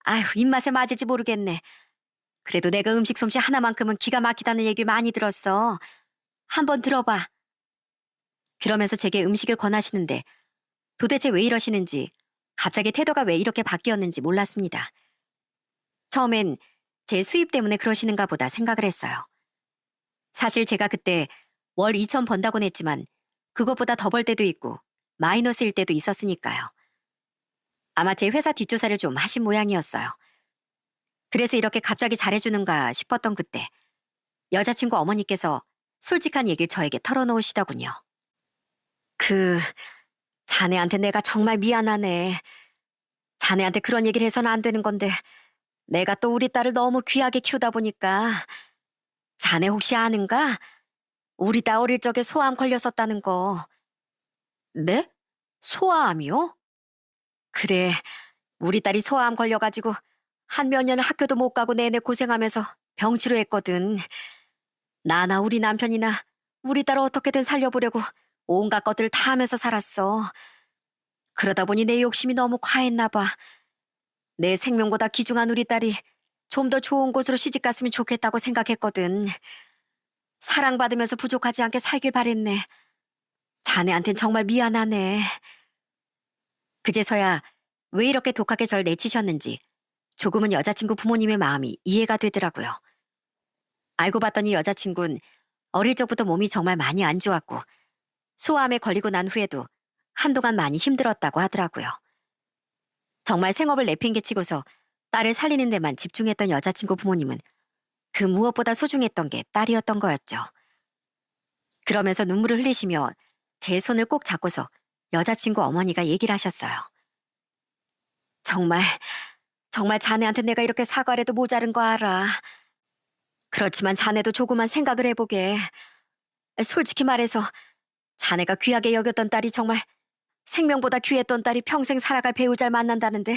아휴, 입맛에 맞을지 모르겠네. 그래도 내가 음식 솜씨 하나만큼은 기가 막히다는 얘기를 많이 들었어. 한번 들어봐. 그러면서 제게 음식을 권하시는데 도대체 왜 이러시는지, 갑자기 태도가 왜 이렇게 바뀌었는지 몰랐습니다. 처음엔 제 수입 때문에 그러시는가 보다 생각을 했어요. 사실 제가 그때 월 2천 번다곤 했지만 그것보다 더 벌 때도 있고 마이너스일 때도 있었으니까요. 아마 제 회사 뒷조사를 좀 하신 모양이었어요. 그래서 이렇게 갑자기 잘해주는가 싶었던 그때 여자친구 어머니께서 솔직한 얘기를 저에게 털어놓으시더군요. 그... 자네한테 내가 정말 미안하네. 자네한테 그런 얘기를 해서는 안 되는 건데 내가 또 우리 딸을 너무 귀하게 키우다 보니까... 자네 혹시 아는가? 우리 딸 어릴 적에 소아암 걸렸었다는 거. 네? 소아암이요? 그래, 우리 딸이 소아암 걸려가지고 한 몇 년을 학교도 못 가고 내내 고생하면서 병치료했거든. 나나 우리 남편이나 우리 딸을 어떻게든 살려보려고 온갖 것들을 다 하면서 살았어. 그러다 보니 내 욕심이 너무 과했나 봐. 내 생명보다 귀중한 우리 딸이 좀 더 좋은 곳으로 시집갔으면 좋겠다고 생각했거든. 사랑받으면서 부족하지 않게 살길 바랬네. 자네한텐 정말 미안하네. 그제서야 왜 이렇게 독하게 절 내치셨는지 조금은 여자친구 부모님의 마음이 이해가 되더라고요. 알고 봤더니 여자친구는 어릴 적부터 몸이 정말 많이 안 좋았고 소아암에 걸리고 난 후에도 한동안 많이 힘들었다고 하더라고요. 정말 생업을 내팽개치고서 딸을 살리는 데만 집중했던 여자친구 부모님은 그 무엇보다 소중했던 게 딸이었던 거였죠. 그러면서 눈물을 흘리시며 제 손을 꼭 잡고서 여자친구 어머니가 얘기를 하셨어요. 정말, 정말 자네한테 내가 이렇게 사과를 해도 모자른 거 알아. 그렇지만 자네도 조금만 생각을 해보게. 솔직히 말해서 자네가 귀하게 여겼던 딸이 정말 생명보다 귀했던 딸이 평생 살아갈 배우자를 만난다는데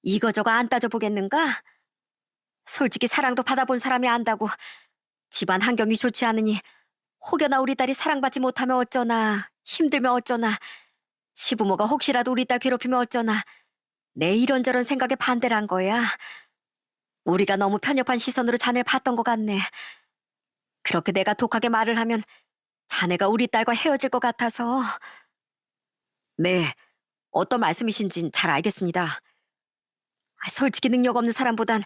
이거저거 안 따져보겠는가? 솔직히 사랑도 받아본 사람이 안다고 집안 환경이 좋지 않으니 혹여나 우리 딸이 사랑받지 못하면 어쩌나, 힘들면 어쩌나, 시부모가 혹시라도 우리 딸 괴롭히면 어쩌나, 내 이런저런 생각에 반대를 한 거야. 우리가 너무 편협한 시선으로 자네를 봤던 것 같네. 그렇게 내가 독하게 말을 하면 자네가 우리 딸과 헤어질 것 같아서. 네, 어떤 말씀이신진 잘 알겠습니다. 솔직히 능력 없는 사람보단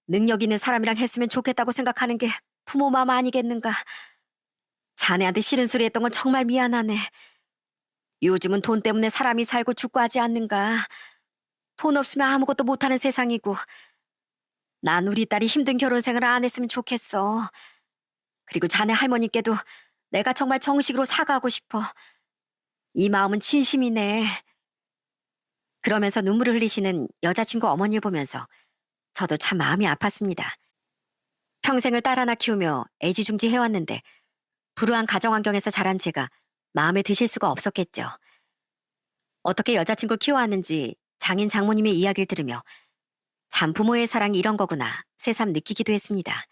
능력 있는 사람이랑 했으면 좋겠다고 생각하는 게 부모 마음 아니겠는가. 자네한테 싫은 소리 했던 건 정말 미안하네. 요즘은 돈 때문에 사람이 살고 죽고 하지 않는가. 돈 없으면 아무것도 못하는 세상이고. 난 우리 딸이 힘든 결혼 생활을 안 했으면 좋겠어. 그리고 자네 할머니께도 내가 정말 정식으로 사과하고 싶어. 이 마음은 진심이네. 그러면서 눈물을 흘리시는 여자친구 어머니를 보면서 저도 참 마음이 아팠습니다. 평생을 딸 하나 키우며 애지중지 해왔는데 불우한 가정 환경에서 자란 제가 마음에 드실 수가 없었겠죠. 어떻게 여자친구를 키워왔는지 장인 장모님의 이야기를 들으며 참 부모의 사랑이 이런 거구나 새삼 느끼기도 했습니다.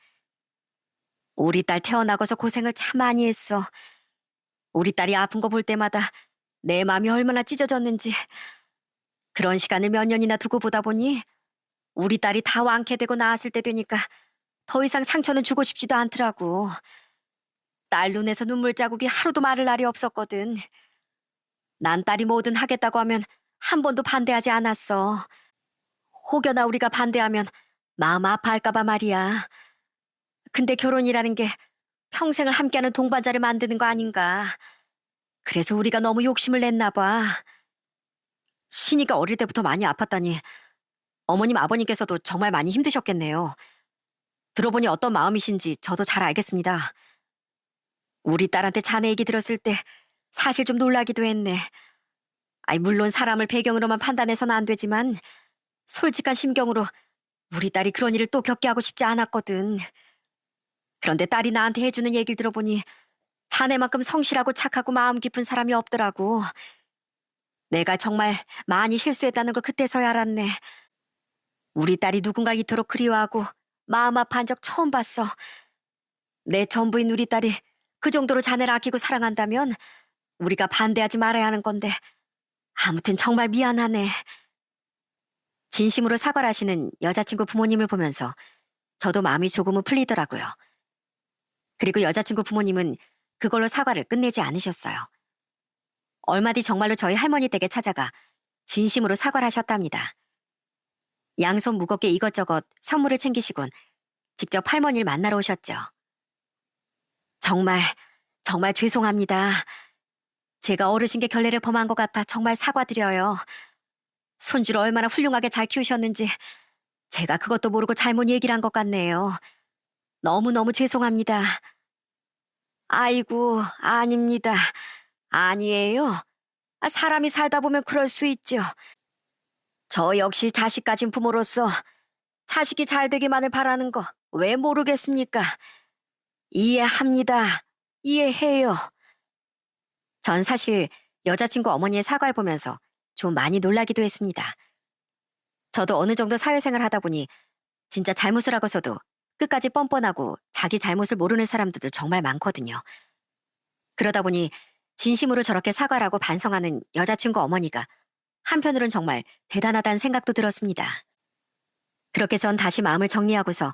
우리 딸 태어나고서 고생을 참 많이 했어. 우리 딸이 아픈 거 볼 때마다 내 마음이 얼마나 찢어졌는지. 그런 시간을 몇 년이나 두고 보다 보니 우리 딸이 다 완쾌되고 나았을 때 되니까 더 이상 상처는 주고 싶지도 않더라고. 딸 눈에서 눈물 자국이 하루도 마를 날이 없었거든. 난 딸이 뭐든 하겠다고 하면 한 번도 반대하지 않았어. 혹여나 우리가 반대하면 마음 아파할까봐 말이야. 근데 결혼이라는 게 평생을 함께하는 동반자를 만드는 거 아닌가. 그래서 우리가 너무 욕심을 냈나 봐. 신이가 어릴 때부터 많이 아팠다니 어머님 아버님께서도 정말 많이 힘드셨겠네요. 들어보니 어떤 마음이신지 저도 잘 알겠습니다. 우리 딸한테 자네 얘기 들었을 때 사실 좀 놀라기도 했네. 아이 물론 사람을 배경으로만 판단해서는 안 되지만 솔직한 심경으로 우리 딸이 그런 일을 또 겪게 하고 싶지 않았거든. 그런데 딸이 나한테 해주는 얘기를 들어보니 자네만큼 성실하고 착하고 마음 깊은 사람이 없더라고. 내가 정말 많이 실수했다는 걸 그때서야 알았네. 우리 딸이 누군가를 이토록 그리워하고 마음 아파한 적 처음 봤어. 내 전부인 우리 딸이 그 정도로 자네를 아끼고 사랑한다면 우리가 반대하지 말아야 하는 건데 아무튼 정말 미안하네. 진심으로 사과를 하시는 여자친구 부모님을 보면서 저도 마음이 조금은 풀리더라고요. 그리고 여자친구 부모님은 그걸로 사과를 끝내지 않으셨어요. 얼마 뒤 정말로 저희 할머니 댁에 찾아가 진심으로 사과를 하셨답니다. 양손 무겁게 이것저것 선물을 챙기시곤 직접 할머니를 만나러 오셨죠. 정말, 정말 죄송합니다. 제가 어르신께 결례를 범한 것 같아 정말 사과드려요. 손주를 얼마나 훌륭하게 잘 키우셨는지 제가 그것도 모르고 잘못 얘기를 한 것 같네요. 너무너무 죄송합니다. 아이고, 아닙니다. 아니에요. 사람이 살다 보면 그럴 수 있죠. 저 역시 자식 가진 부모로서 자식이 잘 되기만을 바라는 거 왜 모르겠습니까? 이해합니다. 이해해요. 전 사실 여자친구 어머니의 사과를 보면서 좀 많이 놀라기도 했습니다. 저도 어느 정도 사회생활 하다 보니 진짜 잘못을 하고서도 끝까지 뻔뻔하고 자기 잘못을 모르는 사람들도 정말 많거든요. 그러다 보니 진심으로 저렇게 사과를 하고 반성하는 여자친구 어머니가 한편으론 정말 대단하다는 생각도 들었습니다. 그렇게 전 다시 마음을 정리하고서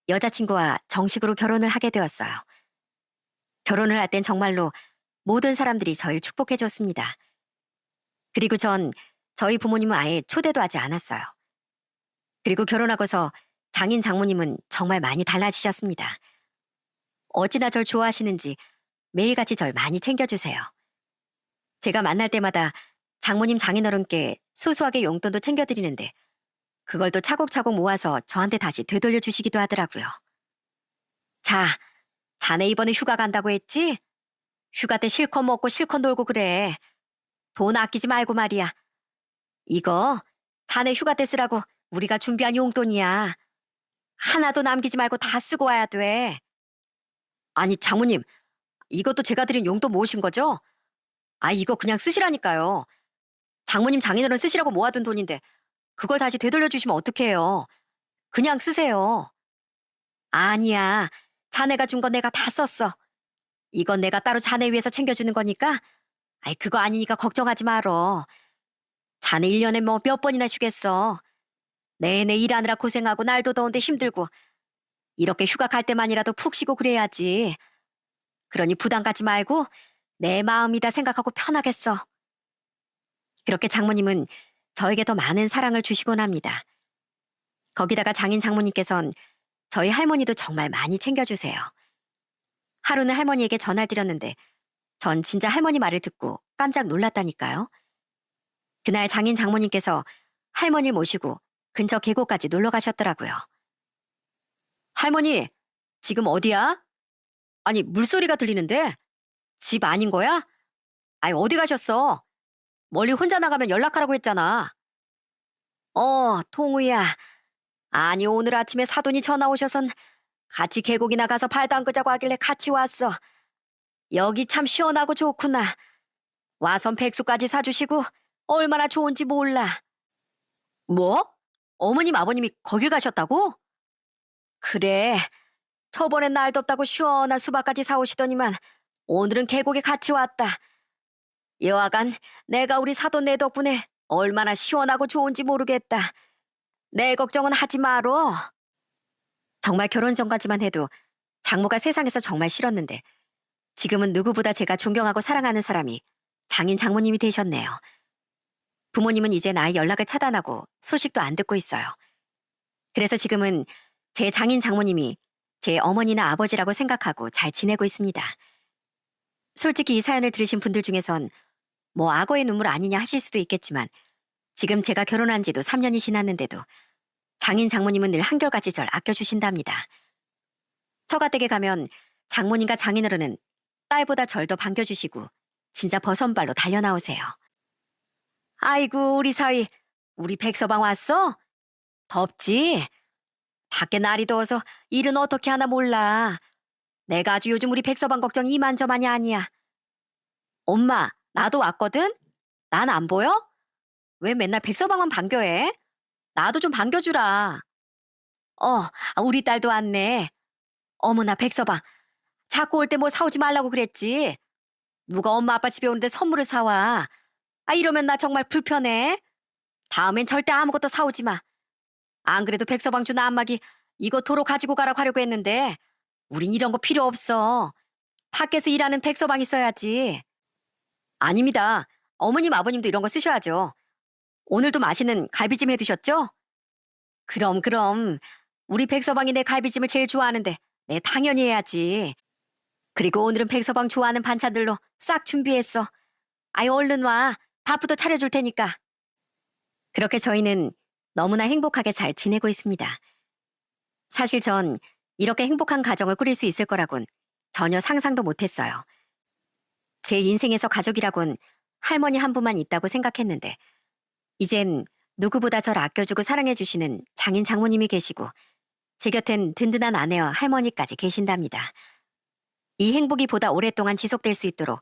여자친구와 정식으로 결혼을 하게 되었어요. 결혼을 할 땐 정말로 모든 사람들이 저를 축복해 줬습니다. 그리고 전 저희 부모님은 아예 초대도 하지 않았어요. 그리고 결혼하고서 장인 장모님은 정말 많이 달라지셨습니다. 어찌나 절 좋아하시는지 매일같이 절 많이 챙겨주세요. 제가 만날 때마다 장모님 장인어른께 소소하게 용돈도 챙겨드리는데 그걸 또 차곡차곡 모아서 저한테 다시 되돌려 주시기도 하더라고요. 자, 자네 이번에 휴가 간다고 했지? 휴가 때 실컷 먹고 실컷 놀고 그래. 돈 아끼지 말고 말이야. 이거 자네 휴가 때 쓰라고 우리가 준비한 용돈이야. 하나도 남기지 말고 다 쓰고 와야 돼. 아니, 장모님, 이것도 제가 드린 용돈 모으신 거죠? 이거 그냥 쓰시라니까요. 장모님 장인어른 쓰시라고 모아둔 돈인데 그걸 다시 되돌려 주시면 어떡해요. 그냥 쓰세요. 아니야. 자네가 준 건 내가 다 썼어. 이건 내가 따로 자네 위해서 챙겨주는 거니까 그거 아니니까 걱정하지 말어. 자네 1년에 뭐 몇 번이나 쉬겠어. 내내 일하느라 고생하고 날도 더운데 힘들고 이렇게 휴가 갈 때만이라도 푹 쉬고 그래야지. 그러니 부담 갖지 말고 내 마음이다 생각하고 편하겠어. 그렇게 장모님은 저에게 더 많은 사랑을 주시곤 합니다. 거기다가 장인 장모님께선 저희 할머니도 정말 많이 챙겨주세요. 하루는 할머니에게 전화를 드렸는데 전 진짜 할머니 말을 듣고 깜짝 놀랐다니까요. 그날 장인 장모님께서 할머니를 모시고 근처 계곡까지 놀러 가셨더라고요. 할머니, 지금 어디야? 아니, 물소리가 들리는데? 집 아닌 거야? 아니, 어디 가셨어? 멀리 혼자 나가면 연락하라고 했잖아. 통우야. 아니, 오늘 아침에 사돈이 전화 오셔선 같이 계곡이나 가서 발 담그자고 하길래 같이 왔어. 여기 참 시원하고 좋구나. 와선 백수까지 사주시고 얼마나 좋은지 몰라. 뭐? 어머님, 아버님이 거길 가셨다고? 그래. 저번엔 날 덥다고 시원한 수박까지 사오시더니만 오늘은 계곡에 같이 왔다. 여하간 내가 우리 사돈 내 덕분에 얼마나 시원하고 좋은지 모르겠다. 내 걱정은 하지 마로. 정말 결혼 전까지만 해도 장모가 세상에서 정말 싫었는데 지금은 누구보다 제가 존경하고 사랑하는 사람이 장인 장모님이 되셨네요. 부모님은 이제 나의 연락을 차단하고 소식도 안 듣고 있어요. 그래서 지금은 제 장인 장모님이 제 어머니나 아버지라고 생각하고 잘 지내고 있습니다. 솔직히 이 사연을 들으신 분들 중에선 뭐 악어의 눈물 아니냐 하실 수도 있겠지만 지금 제가 결혼한 지도 3년이 지났는데도 장인 장모님은 늘 한결같이 절 아껴주신답니다. 처가댁에 가면 장모님과 장인어른은 딸보다 절 더 반겨주시고 진짜 버선발로 달려나오세요. 아이고 우리 사위, 우리 백서방 왔어? 덥지? 밖에 날이 더워서 일은 어떻게 하나 몰라. 내가 아주 요즘 우리 백서방 걱정 이만저만이 아니야. 엄마, 나도 왔거든? 난 안 보여? 왜 맨날 백서방만 반겨해? 나도 좀 반겨주라. 우리 딸도 왔네. 어머나 백서방, 자꾸 올 때 뭐 사오지 말라고 그랬지. 누가 엄마 아빠 집에 오는데 선물을 사와. 이러면 나 정말 불편해. 다음엔 절대 아무것도 사오지 마. 안 그래도 백서방 준 안마기 이거 도로 가지고 가라고 하려고 했는데 우린 이런 거 필요 없어. 밖에서 일하는 백서방 있어야지. 아닙니다. 어머님 아버님도 이런 거 쓰셔야죠. 오늘도 맛있는 갈비찜 해 드셨죠? 그럼 우리 백서방이 내 갈비찜을 제일 좋아하는데 내 당연히 해야지. 그리고 오늘은 백서방 좋아하는 반찬들로 싹 준비했어. 얼른 와. 밥부터 차려줄 테니까. 그렇게 저희는 너무나 행복하게 잘 지내고 있습니다. 사실 전 이렇게 행복한 가정을 꾸릴 수 있을 거라곤 전혀 상상도 못했어요. 제 인생에서 가족이라곤 할머니 한 분만 있다고 생각했는데 이젠 누구보다 절 아껴주고 사랑해주시는 장인 장모님이 계시고 제 곁엔 든든한 아내와 할머니까지 계신답니다. 이 행복이 보다 오랫동안 지속될 수 있도록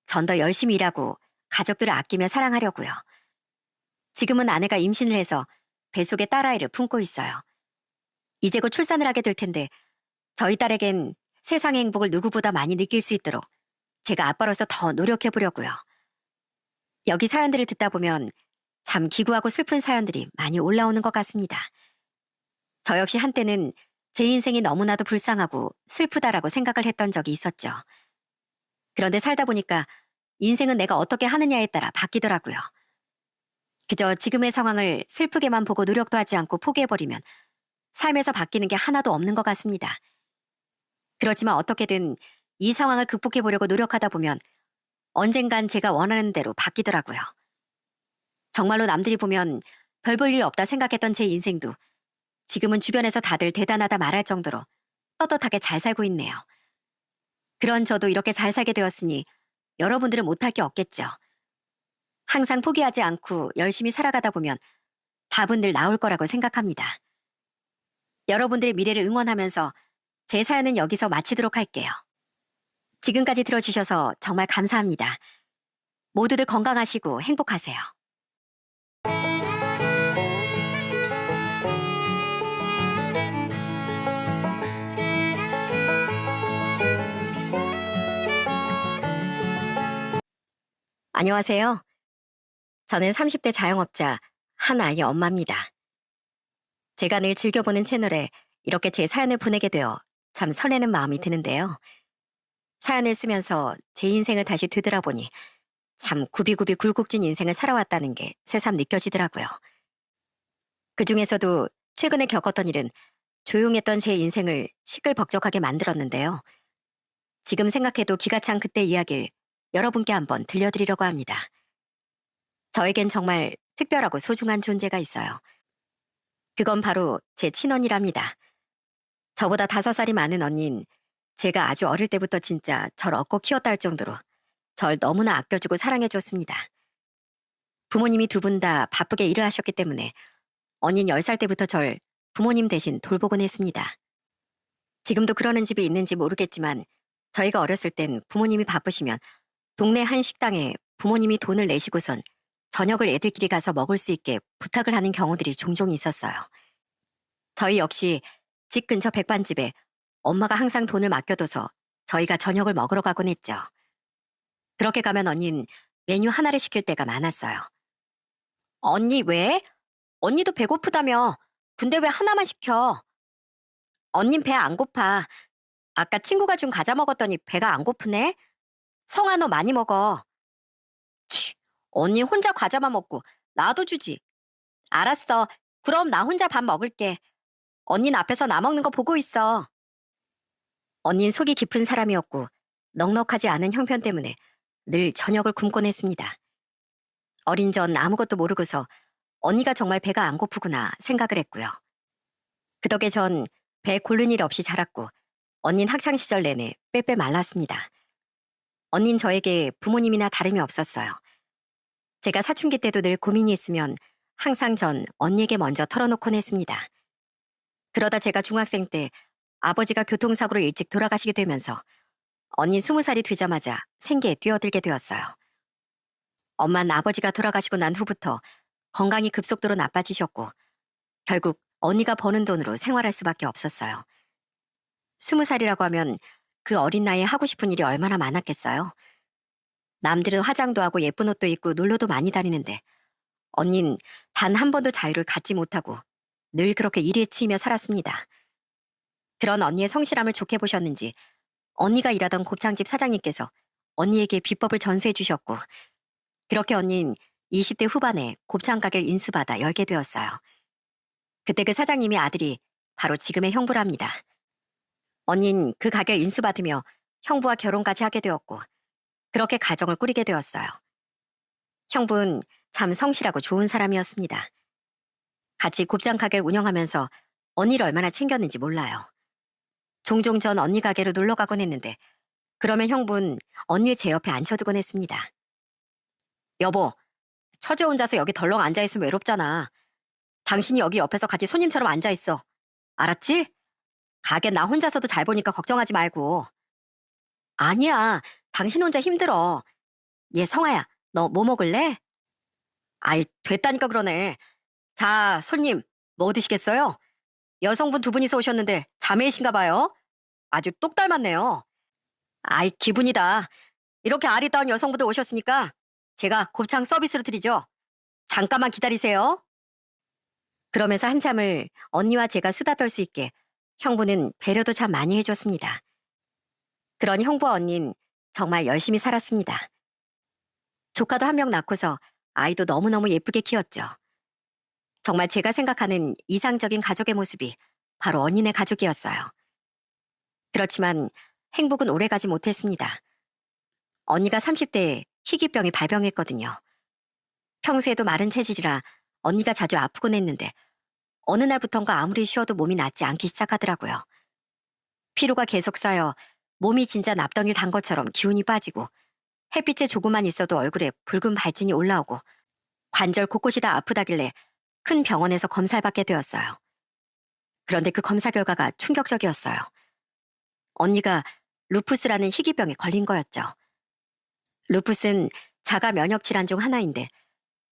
전 더 열심히 일하고 가족들을 아끼며 사랑하려고요. 지금은 아내가 임신을 해서 뱃속에 딸아이를 품고 있어요. 이제 곧 출산을 하게 될 텐데 저희 딸에겐 세상의 행복을 누구보다 많이 느낄 수 있도록 제가 아빠로서 더 노력해 보려고요. 여기 사연들을 듣다 보면 참 기구하고 슬픈 사연들이 많이 올라오는 것 같습니다. 저 역시 한때는 제 인생이 너무나도 불쌍하고 슬프다라고 생각을 했던 적이 있었죠. 그런데 살다 보니까 인생은 내가 어떻게 하느냐에 따라 바뀌더라고요. 그저 지금의 상황을 슬프게만 보고 노력도 하지 않고 포기해버리면 삶에서 바뀌는 게 하나도 없는 것 같습니다. 그렇지만 어떻게든 이 상황을 극복해보려고 노력하다 보면 언젠간 제가 원하는 대로 바뀌더라고요. 정말로 남들이 보면 별 볼 일 없다 생각했던 제 인생도 지금은 주변에서 다들 대단하다 말할 정도로 떳떳하게 잘 살고 있네요. 그런 저도 이렇게 잘 살게 되었으니 여러분들은 못할 게 없겠죠. 항상 포기하지 않고 열심히 살아가다 보면 답은 늘 나올 거라고 생각합니다. 여러분들의 미래를 응원하면서 제 사연은 여기서 마치도록 할게요. 지금까지 들어주셔서 정말 감사합니다. 모두들 건강하시고 행복하세요. 안녕하세요. 저는 30대 자영업자 한 아이의 엄마입니다. 제가 늘 즐겨보는 채널에 이렇게 제 사연을 보내게 되어 참 설레는 마음이 드는데요. 사연을 쓰면서 제 인생을 다시 되돌아보니 참 굽이굽이 굴곡진 인생을 살아왔다는 게 새삼 느껴지더라고요. 그 중에서도 최근에 겪었던 일은 조용했던 제 인생을 시끌벅적하게 만들었는데요. 지금 생각해도 기가 찬 그때 이야기를 여러분께 한번 들려드리려고 합니다. 저에겐 정말 특별하고 소중한 존재가 있어요. 그건 바로 제 친언니랍니다. 저보다 5살이 많은 언닌, 제가 아주 어릴 때부터 진짜 절 얻고 키웠다 할 정도로 절 너무나 아껴주고 사랑해줬습니다. 부모님이 두 분 다 바쁘게 일을 하셨기 때문에 언닌 10살 때부터 절 부모님 대신 돌보곤 했습니다. 지금도 그러는 집이 있는지 모르겠지만 저희가 어렸을 땐 부모님이 바쁘시면 동네 한 식당에 부모님이 돈을 내시고선 저녁을 애들끼리 가서 먹을 수 있게 부탁을 하는 경우들이 종종 있었어요. 저희 역시 집 근처 백반집에 엄마가 항상 돈을 맡겨둬서 저희가 저녁을 먹으러 가곤 했죠. 그렇게 가면 언닌 메뉴 하나를 시킬 때가 많았어요. 언니 왜? 언니도 배고프다며. 근데 왜 하나만 시켜? 언닌 배 안 고파. 아까 친구가 준 과자 먹었더니 배가 안 고프네? 성아 너 많이 먹어. 치, 언니 혼자 과자만 먹고 나도 주지. 알았어. 그럼 나 혼자 밥 먹을게. 언닌 앞에서 나 먹는 거 보고 있어. 언닌 속이 깊은 사람이었고 넉넉하지 않은 형편 때문에 늘 저녁을 굶곤 했습니다. 어린 전 아무것도 모르고서 언니가 정말 배가 안 고프구나 생각을 했고요. 그 덕에 전 배 고른 일 없이 자랐고 언닌 학창 시절 내내 빼빼 말랐습니다. 언닌 저에게 부모님이나 다름이 없었어요. 제가 사춘기 때도 늘 고민이 있으면 항상 전 언니에게 먼저 털어놓곤 했습니다. 그러다 제가 중학생 때 아버지가 교통사고로 일찍 돌아가시게 되면서 언니 20살이 되자마자 생계에 뛰어들게 되었어요. 엄마는 아버지가 돌아가시고 난 후부터 건강이 급속도로 나빠지셨고 결국 언니가 버는 돈으로 생활할 수밖에 없었어요. 20살이라고 하면 그 어린 나이에 하고 싶은 일이 얼마나 많았겠어요. 남들은 화장도 하고 예쁜 옷도 입고 놀러도 많이 다니는데 언닌 단 한 번도 자유를 갖지 못하고 늘 그렇게 일에 치이며 살았습니다. 그런 언니의 성실함을 좋게 보셨는지 언니가 일하던 곱창집 사장님께서 언니에게 비법을 전수해 주셨고 그렇게 언닌 20대 후반에 곱창 가게를 인수받아 열게 되었어요. 그때 그 사장님의 아들이 바로 지금의 형부랍니다. 언닌 그 가게를 인수받으며 형부와 결혼까지 하게 되었고 그렇게 가정을 꾸리게 되었어요. 형부는 참 성실하고 좋은 사람이었습니다. 같이 곱창 가게를 운영하면서 언니를 얼마나 챙겼는지 몰라요. 종종 전 언니 가게로 놀러 가곤 했는데 그러면 형부는 언니를 제 옆에 앉혀두곤 했습니다. 여보, 처제 혼자서 여기 덜렁 앉아있으면 외롭잖아. 당신이 여기 옆에서 같이 손님처럼 앉아있어. 알았지? 가게 나 혼자서도 잘 보니까 걱정하지 말고. 아니야, 당신 혼자 힘들어. 얘 성아야, 너 뭐 먹을래? 아이, 됐다니까 그러네. 자, 손님, 뭐 드시겠어요? 여성분 두 분이서 오셨는데 자매이신가 봐요. 아주 똑 닮았네요. 아이, 기분이다. 이렇게 아리따운 여성분들 오셨으니까 제가 곱창 서비스로 드리죠. 잠깐만 기다리세요. 그러면서 한참을 언니와 제가 수다 떨 수 있게 형부는 배려도 참 많이 해줬습니다. 그런 형부와 언니는 정말 열심히 살았습니다. 조카도 한 명 낳고서 아이도 너무너무 예쁘게 키웠죠. 정말 제가 생각하는 이상적인 가족의 모습이 바로 언니네 가족이었어요. 그렇지만 행복은 오래가지 못했습니다. 언니가 30대에 희귀병이 발병했거든요. 평소에도 마른 체질이라 언니가 자주 아프곤 했는데 어느 날부턴가 아무리 쉬어도 몸이 낫지 않기 시작하더라고요. 피로가 계속 쌓여 몸이 진짜 납덩이를 단 것처럼 기운이 빠지고 햇빛에 조금만 있어도 얼굴에 붉은 발진이 올라오고 관절 곳곳이 다 아프다길래 큰 병원에서 검사를 받게 되었어요. 그런데 그 검사 결과가 충격적이었어요. 언니가 루푸스라는 희귀병에 걸린 거였죠. 루푸스는 자가 면역 질환 중 하나인데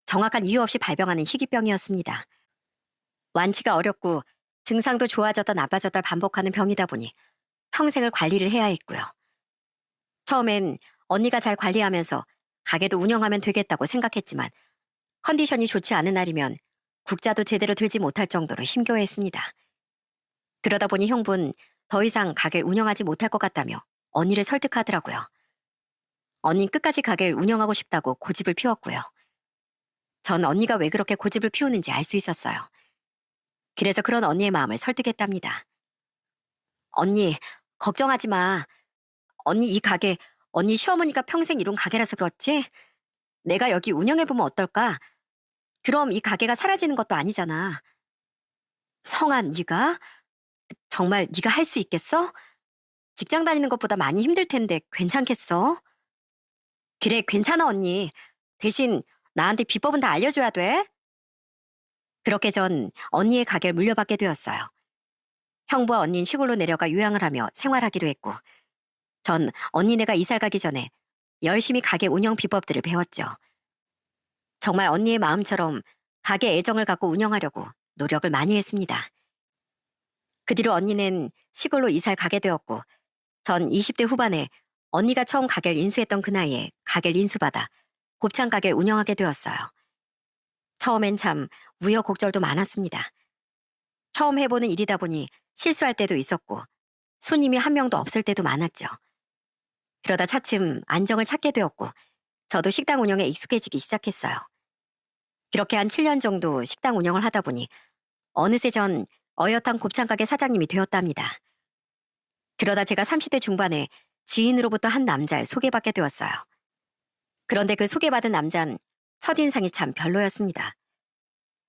정확한 이유 없이 발병하는 희귀병이었습니다. 완치가 어렵고 증상도 좋아졌다 나빠졌다 반복하는 병이다 보니 평생을 관리를 해야 했고요. 처음엔 언니가 잘 관리하면서 가게도 운영하면 되겠다고 생각했지만 컨디션이 좋지 않은 날이면 국자도 제대로 들지 못할 정도로 힘겨워했습니다. 그러다 보니 형부는 더 이상 가게를 운영하지 못할 것 같다며 언니를 설득하더라고요. 언니는 끝까지 가게를 운영하고 싶다고 고집을 피웠고요. 전 언니가 왜 그렇게 고집을 피우는지 알 수 있었어요. 그래서 그런 언니의 마음을 설득했답니다. 언니, 걱정하지 마. 언니 이 가게 언니 시어머니가 평생 이룬 가게라서 그렇지? 내가 여기 운영해보면 어떨까? 그럼 이 가게가 사라지는 것도 아니잖아. 성아, 네가? 정말 네가 할 수 있겠어? 직장 다니는 것보다 많이 힘들 텐데 괜찮겠어? 그래, 괜찮아, 언니. 대신 나한테 비법은 다 알려줘야 돼. 그렇게 전 언니의 가게를 물려받게 되었어요. 형부와 언니는 시골로 내려가 요양을 하며 생활하기로 했고, 전 언니네가 이사 가기 전에 열심히 가게 운영 비법들을 배웠죠. 정말 언니의 마음처럼 가게 애정을 갖고 운영하려고 노력을 많이 했습니다. 그 뒤로 언니는 시골로 이사를 가게 되었고, 전 20대 후반에 언니가 처음 가게를 인수했던 그 나이에 가게를 인수받아 곱창 가게를 운영하게 되었어요. 처음엔 참 우여곡절도 많았습니다. 처음 해보는 일이다 보니 실수할 때도 있었고 손님이 한 명도 없을 때도 많았죠. 그러다 차츰 안정을 찾게 되었고 저도 식당 운영에 익숙해지기 시작했어요. 그렇게 한 7년 정도 식당 운영을 하다 보니 어느새 전 어엿한 곱창 가게 사장님이 되었답니다. 그러다 제가 30대 중반에 지인으로부터 한 남자를 소개받게 되었어요. 그런데 그 소개받은 남자는 첫인상이 참 별로였습니다.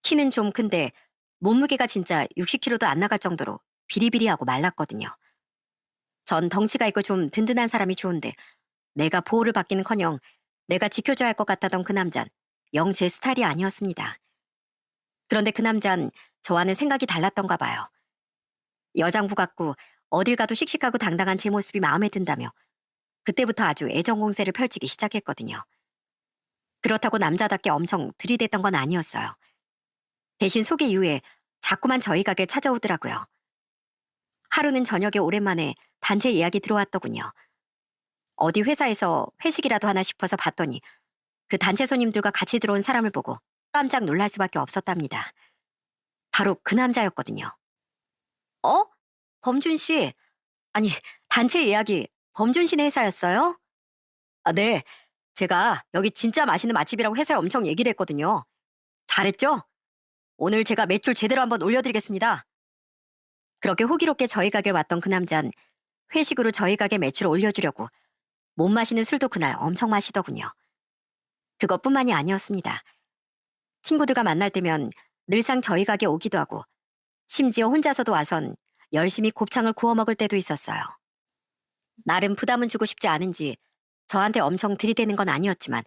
키는 좀 큰데 몸무게가 진짜 60kg도 안 나갈 정도로 비리비리하고 말랐거든요. 전 덩치가 있고 좀 든든한 사람이 좋은데 내가 보호를 받기는커녕 내가 지켜줘야 할 것 같다던 그 남잔 영 제 스타일이 아니었습니다. 그런데 그 남잔 저와는 생각이 달랐던가 봐요. 여장부 같고 어딜 가도 씩씩하고 당당한 제 모습이 마음에 든다며 그때부터 아주 애정 공세를 펼치기 시작했거든요. 그렇다고 남자답게 엄청 들이댔던 건 아니었어요. 대신 소개 이후에 자꾸만 저희 가게를 찾아오더라고요. 하루는 저녁에 오랜만에 단체 예약이 들어왔더군요. 어디 회사에서 회식이라도 하나 싶어서 봤더니 그 단체 손님들과 같이 들어온 사람을 보고 깜짝 놀랄 수밖에 없었답니다. 바로 그 남자였거든요. 어? 범준 씨? 아니, 단체 예약이 범준 씨네 회사였어요? 아, 네. 제가 여기 진짜 맛있는 맛집이라고 회사에 엄청 얘기를 했거든요. 잘했죠? 오늘 제가 매출 제대로 한번 올려드리겠습니다. 그렇게 호기롭게 저희 가게를 왔던 그 남잔 회식으로 저희 가게 매출을 올려주려고 못 마시는 술도 그날 엄청 마시더군요. 그것뿐만이 아니었습니다. 친구들과 만날 때면 늘상 저희 가게 오기도 하고 심지어 혼자서도 와선 열심히 곱창을 구워 먹을 때도 있었어요. 나름 부담은 주고 싶지 않은지 저한테 엄청 들이대는 건 아니었지만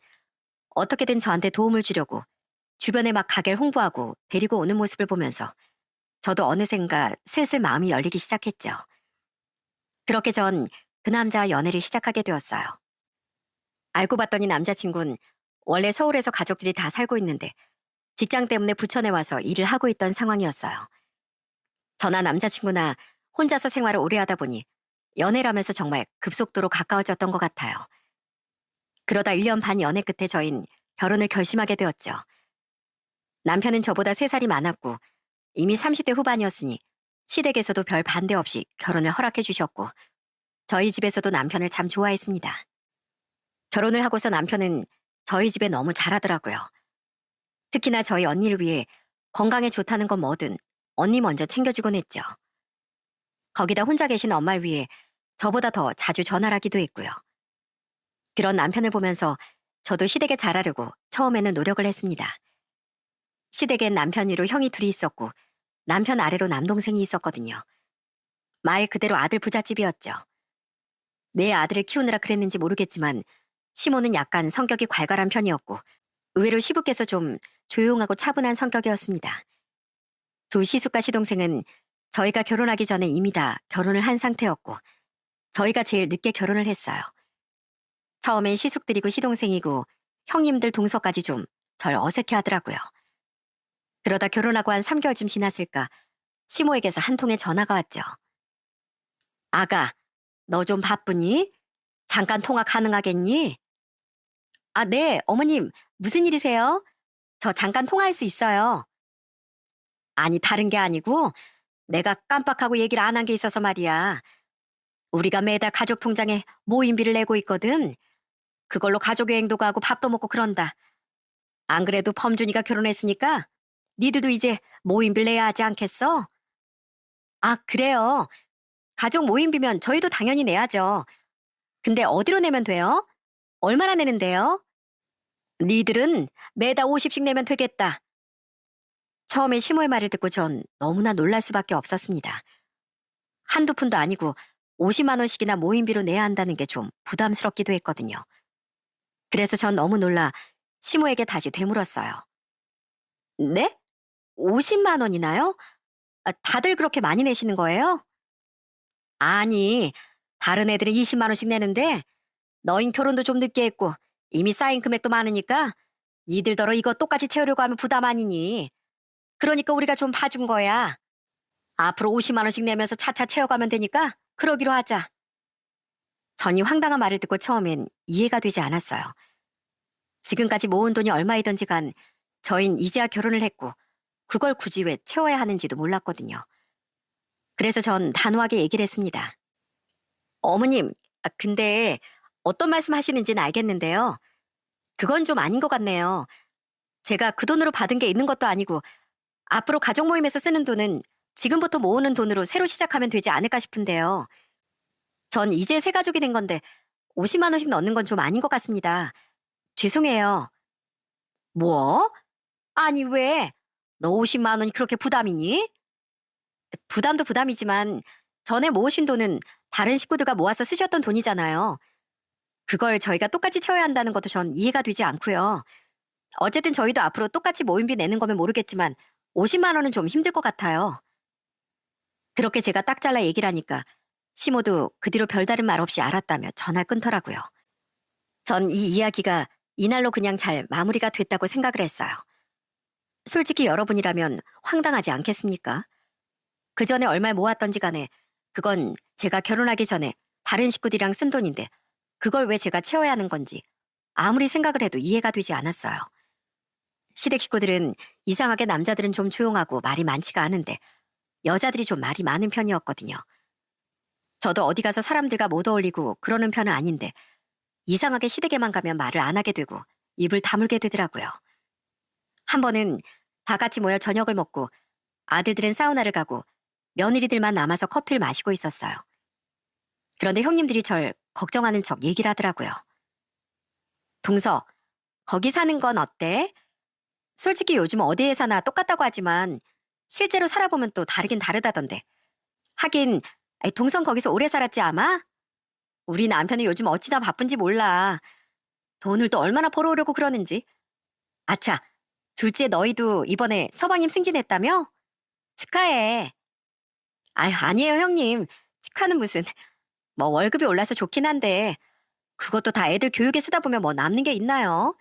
어떻게든 저한테 도움을 주려고 주변에 막 가게를 홍보하고 데리고 오는 모습을 보면서 저도 어느샌가 슬슬 마음이 열리기 시작했죠. 그렇게 전 그 남자와 연애를 시작하게 되었어요. 알고 봤더니 남자친구는 원래 서울에서 가족들이 다 살고 있는데 직장 때문에 부천에 와서 일을 하고 있던 상황이었어요. 저나 남자친구나 혼자서 생활을 오래 하다 보니 연애라면서 정말 급속도로 가까워졌던 것 같아요. 그러다 1년 반 연애 끝에 저흰 결혼을 결심하게 되었죠. 남편은 저보다 3살이 많았고 이미 30대 후반이었으니 시댁에서도 별 반대 없이 결혼을 허락해 주셨고 저희 집에서도 남편을 참 좋아했습니다. 결혼을 하고서 남편은 저희 집에 너무 잘하더라고요. 특히나 저희 언니를 위해 건강에 좋다는 건 뭐든 언니 먼저 챙겨주곤 했죠. 거기다 혼자 계신 엄마를 위해 저보다 더 자주 전화를 하기도 했고요. 그런 남편을 보면서 저도 시댁에 잘하려고 처음에는 노력을 했습니다. 시댁엔 남편 위로 형이 둘이 있었고 남편 아래로 남동생이 있었거든요. 말 그대로 아들 부잣집이었죠. 내 아들을 키우느라 그랬는지 모르겠지만 시모는 약간 성격이 괄괄한 편이었고 의외로 시부께서 좀 조용하고 차분한 성격이었습니다. 두 시숙과 시동생은 저희가 결혼하기 전에 이미 다 결혼을 한 상태였고 저희가 제일 늦게 결혼을 했어요. 처음엔 시숙들이고 시동생이고 형님들 동서까지 좀 절 어색해 하더라고요. 그러다 결혼하고 한 3개월쯤 지났을까 시모에게서 한 통의 전화가 왔죠. 아가, 너 좀 바쁘니? 잠깐 통화 가능하겠니? 아, 네, 어머님, 무슨 일이세요? 저 잠깐 통화할 수 있어요. 아니, 다른 게 아니고 내가 깜빡하고 얘기를 안 한 게 있어서 말이야. 우리가 매달 가족 통장에 모임비를 내고 있거든. 그걸로 가족 여행도 가고 밥도 먹고 그런다. 안 그래도 범준이가 결혼했으니까 니들도 이제 모임비를 내야 하지 않겠어? 아, 그래요. 가족 모임비면 저희도 당연히 내야죠. 근데 어디로 내면 돼요? 얼마나 내는데요? 니들은 매달 50씩 내면 되겠다. 처음에 시모의 말을 듣고 전 너무나 놀랄 수밖에 없었습니다. 한두 푼도 아니고 50만 원씩이나 모임비로 내야 한다는 게 좀 부담스럽기도 했거든요. 그래서 전 너무 놀라 시모에게 다시 되물었어요. 네? 50만 원이나요? 아, 다들 그렇게 많이 내시는 거예요? 아니, 다른 애들은 20만 원씩 내는데 너흰 결혼도 좀 늦게 했고 이미 쌓인 금액도 많으니까 니들더러 이거 똑같이 채우려고 하면 부담 아니니. 그러니까 우리가 좀 봐준 거야. 앞으로 50만 원씩 내면서 차차 채워가면 되니까 그러기로 하자. 전이 황당한 말을 듣고 처음엔 이해가 되지 않았어요. 지금까지 모은 돈이 얼마이던지 간 저흰 이제야 결혼을 했고 그걸 굳이 왜 채워야 하는지도 몰랐거든요. 그래서 전 단호하게 얘기를 했습니다. 어머님, 근데 어떤 말씀 하시는지는 알겠는데요. 그건 좀 아닌 것 같네요. 제가 그 돈으로 받은 게 있는 것도 아니고 앞으로 가족 모임에서 쓰는 돈은 지금부터 모으는 돈으로 새로 시작하면 되지 않을까 싶은데요. 전 이제 새 가족이 된 건데 50만 원씩 넣는 건 좀 아닌 것 같습니다. 죄송해요. 뭐? 아니 왜? 너 50만 원이 그렇게 부담이니? 부담도 부담이지만 전에 모으신 돈은 다른 식구들과 모아서 쓰셨던 돈이잖아요. 그걸 저희가 똑같이 채워야 한다는 것도 전 이해가 되지 않고요. 어쨌든 저희도 앞으로 똑같이 모임비 내는 거면 모르겠지만 50만 원은 좀 힘들 것 같아요. 그렇게 제가 딱 잘라 얘기를 하니까 시모도 그 뒤로 별다른 말 없이 알았다며 전화를 끊더라고요. 전 이 이야기가 이날로 그냥 잘 마무리가 됐다고 생각을 했어요. 솔직히 여러분이라면 황당하지 않겠습니까? 그 전에 얼마 모았던지 간에 그건 제가 결혼하기 전에 다른 식구들이랑 쓴 돈인데 그걸 왜 제가 채워야 하는 건지 아무리 생각을 해도 이해가 되지 않았어요. 시댁 식구들은 이상하게 남자들은 좀 조용하고 말이 많지가 않은데 여자들이 좀 말이 많은 편이었거든요. 저도 어디 가서 사람들과 못 어울리고 그러는 편은 아닌데 이상하게 시댁에만 가면 말을 안 하게 되고 입을 다물게 되더라고요. 한 번은 다 같이 모여 저녁을 먹고 아들들은 사우나를 가고 며느리들만 남아서 커피를 마시고 있었어요. 그런데 형님들이 절 걱정하는 척 얘기를 하더라고요. 동서, 거기 사는 건 어때? 솔직히 요즘 어디에 사나 똑같다고 하지만 실제로 살아보면 또 다르긴 다르다던데. 하긴 동선 거기서 오래 살았지 아마? 우리 남편은 요즘 어찌나 바쁜지 몰라. 돈을 또 얼마나 벌어오려고 그러는지. 아차, 둘째 너희도 이번에 서방님 승진했다며? 축하해. 아유, 아니에요 형님. 축하는 무슨. 뭐 월급이 올라서 좋긴 한데 그것도 다 애들 교육에 쓰다 보면 뭐 남는 게 있나요?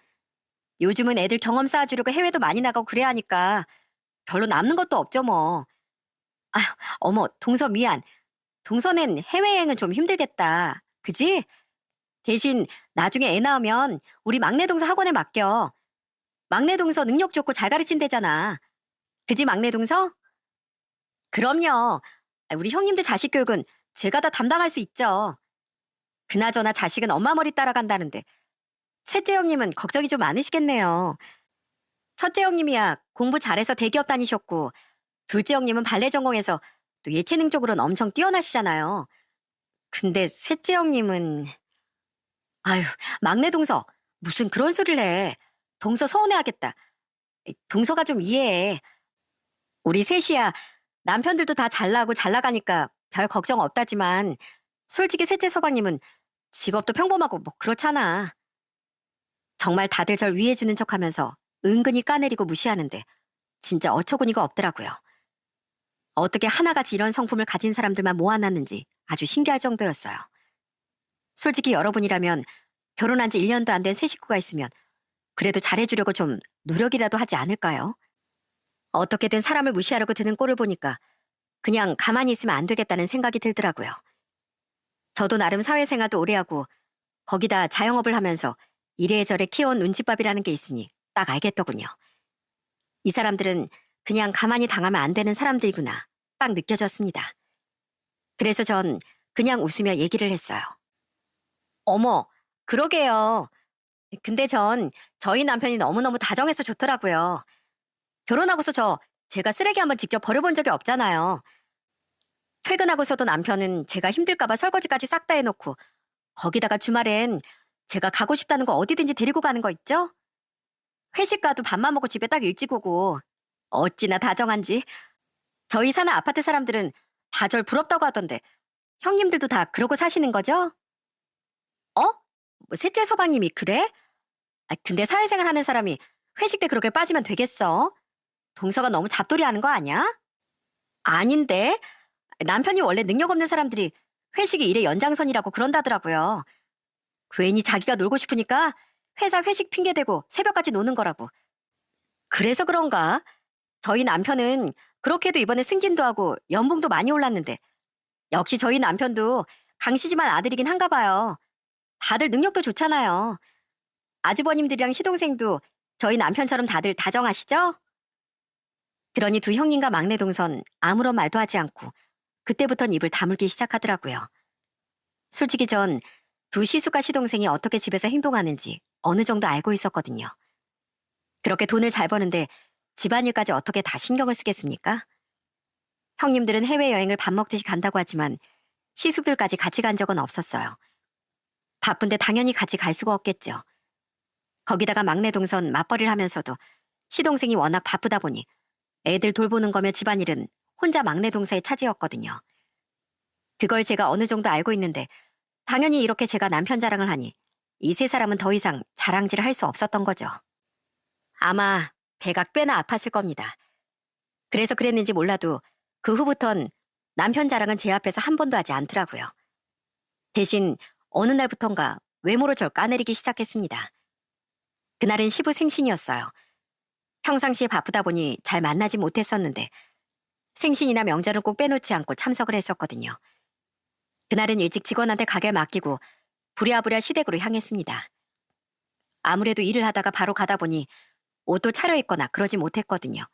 요즘은 애들 경험 쌓아주려고 해외도 많이 나가고 그래야 하니까 별로 남는 것도 없죠 뭐. 아휴, 어머, 동서 미안. 동서는 해외여행은 좀 힘들겠다. 그지? 대신 나중에 애 낳으면 우리 막내 동서 학원에 맡겨. 막내 동서 능력 좋고 잘 가르친대잖아. 그지 막내 동서? 그럼요. 우리 형님들 자식 교육은 제가 다 담당할 수 있죠. 그나저나 자식은 엄마 머리 따라간다는데 셋째 형님은 걱정이 좀 많으시겠네요. 첫째 형님이야 공부 잘해서 대기업 다니셨고 둘째 형님은 발레 전공해서 또 예체능 쪽으로는 엄청 뛰어나시잖아요. 근데 셋째 형님은 아유, 막내 동서 무슨 그런 소리를 해. 동서 서운해하겠다. 동서가 좀 이해해. 우리 셋이야 남편들도 다 잘나고 잘 나가니까 별 걱정 없다지만 솔직히 셋째 서방님은 직업도 평범하고 뭐 그렇잖아. 정말 다들 절 위해주는 척하면서 은근히 까내리고 무시하는데 진짜 어처구니가 없더라고요. 어떻게 하나같이 이런 성품을 가진 사람들만 모아놨는지 아주 신기할 정도였어요. 솔직히 여러분이라면 결혼한 지 1년도 안 된 새 식구가 있으면 그래도 잘해주려고 좀 노력이라도 하지 않을까요? 어떻게든 사람을 무시하려고 드는 꼴을 보니까 그냥 가만히 있으면 안 되겠다는 생각이 들더라고요. 저도 나름 사회생활도 오래 하고 거기다 자영업을 하면서 이래저래 키워온 눈칫밥이라는 게 있으니 딱 알겠더군요. 이 사람들은 그냥 가만히 당하면 안 되는 사람들이구나 딱 느껴졌습니다. 그래서 전 그냥 웃으며 얘기를 했어요. 어머, 그러게요. 근데 전 저희 남편이 너무너무 다정해서 좋더라고요. 결혼하고서 제가 쓰레기 한번 직접 버려본 적이 없잖아요. 퇴근하고서도 남편은 제가 힘들까봐 설거지까지 싹 다 해놓고 거기다가 주말엔 제가 가고 싶다는 거 어디든지 데리고 가는 거 있죠? 회식 가도 밥만 먹고 집에 딱 일찍 오고 어찌나 다정한지. 저희 사는 아파트 사람들은 다 절 부럽다고 하던데 형님들도 다 그러고 사시는 거죠? 어? 뭐 셋째 서방님이 그래? 근데 사회생활 하는 사람이 회식 때 그렇게 빠지면 되겠어? 동서가 너무 잡돌이 하는 거 아니야? 아닌데. 남편이 원래 능력 없는 사람들이 회식이 일의 연장선이라고 그런다더라고요. 괜히 자기가 놀고 싶으니까 회사 회식 핑계대고 새벽까지 노는 거라고. 그래서 그런가? 저희 남편은 그렇게도 이번에 승진도 하고 연봉도 많이 올랐는데 역시 저희 남편도 강씨지만 아들이긴 한가 봐요. 다들 능력도 좋잖아요. 아주버님들이랑 시동생도 저희 남편처럼 다들 다정하시죠? 그러니 두 형님과 막내 동선 아무런 말도 하지 않고 그때부턴 입을 다물기 시작하더라고요. 솔직히 전 두 시숙과 시동생이 어떻게 집에서 행동하는지 어느 정도 알고 있었거든요. 그렇게 돈을 잘 버는데 집안일까지 어떻게 다 신경을 쓰겠습니까? 형님들은 해외여행을 밥 먹듯이 간다고 하지만 시숙들까지 같이 간 적은 없었어요. 바쁜데 당연히 같이 갈 수가 없겠죠. 거기다가 막내 동선 맞벌이를 하면서도 시동생이 워낙 바쁘다 보니 애들 돌보는 거며 집안일은 혼자 막내 동서의 차지였거든요. 그걸 제가 어느 정도 알고 있는데 당연히 이렇게 제가 남편 자랑을 하니 이 세 사람은 더 이상 자랑질을 할 수 없었던 거죠. 아마 배가 꽤나 아팠을 겁니다. 그래서 그랬는지 몰라도 그 후부턴 남편 자랑은 제 앞에서 한 번도 하지 않더라고요. 대신 어느 날부턴가 외모로 절 까내리기 시작했습니다. 그날은 시부 생신이었어요. 평상시에 바쁘다 보니 잘 만나지 못했었는데 생신이나 명절은 꼭 빼놓지 않고 참석을 했었거든요. 그날은 일찍 직원한테 가게를 맡기고 부랴부랴 시댁으로 향했습니다. 아무래도 일을 하다가 바로 가다 보니 옷도 차려입거나 그러지 못했거든요.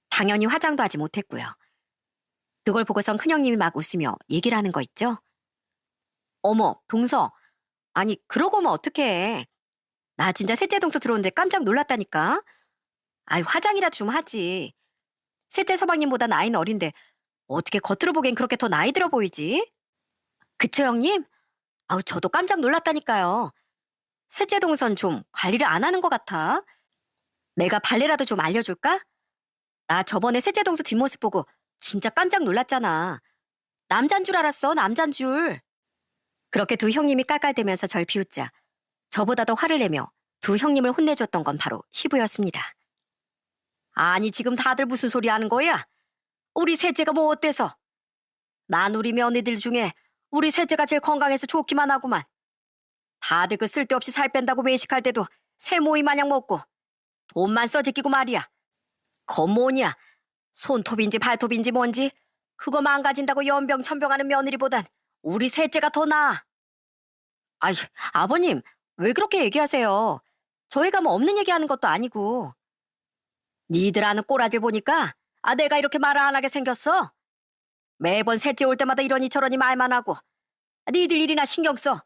당연히 화장도 하지 못했고요. 그걸 보고선 큰형님이 막 웃으며 얘기를 하는 거 있죠? 어머, 동서. 아니, 그러고 오면 어떡해. 나 진짜 셋째 동서 들어오는데 깜짝 놀랐다니까. 아이, 화장이라도 좀 하지. 셋째 서방님보다 나이는 어린데 어떻게 겉으로 보기엔 그렇게 더 나이 들어 보이지? 그쵸, 형님? 아우, 저도 깜짝 놀랐다니까요. 셋째 동선 좀 관리를 안 하는 것 같아. 내가 발레라도 좀 알려줄까? 나 저번에 셋째 동서 뒷모습 보고 진짜 깜짝 놀랐잖아. 남잔 줄 알았어, 남잔 줄. 그렇게 두 형님이 깔깔대면서 절 비웃자 저보다 더 화를 내며 두 형님을 혼내줬던 건 바로 시부였습니다. 아니, 지금 다들 무슨 소리 하는 거야? 우리 셋째가 뭐 어때서? 난 우리 며느리들 중에 우리 셋째가 제일 건강해서 좋기만 하구만. 다들 그 쓸데없이 살 뺀다고 외식할 때도 새모이 마냥 먹고 돈만 써지끼고 말이야. 거 뭐냐? 손톱인지 발톱인지 뭔지 그거 망가진다고 연병 천병하는 며느리보단 우리 셋째가 더 나아. 아이, 아버님, 왜 그렇게 얘기하세요? 저희가 뭐 없는 얘기하는 것도 아니고. 니들 아는 꼬라지를 보니까 내가 이렇게 말 안 하게 생겼어? 매번 셋째 올 때마다 이러니 저러니 말만 하고 니들 일이나 신경 써.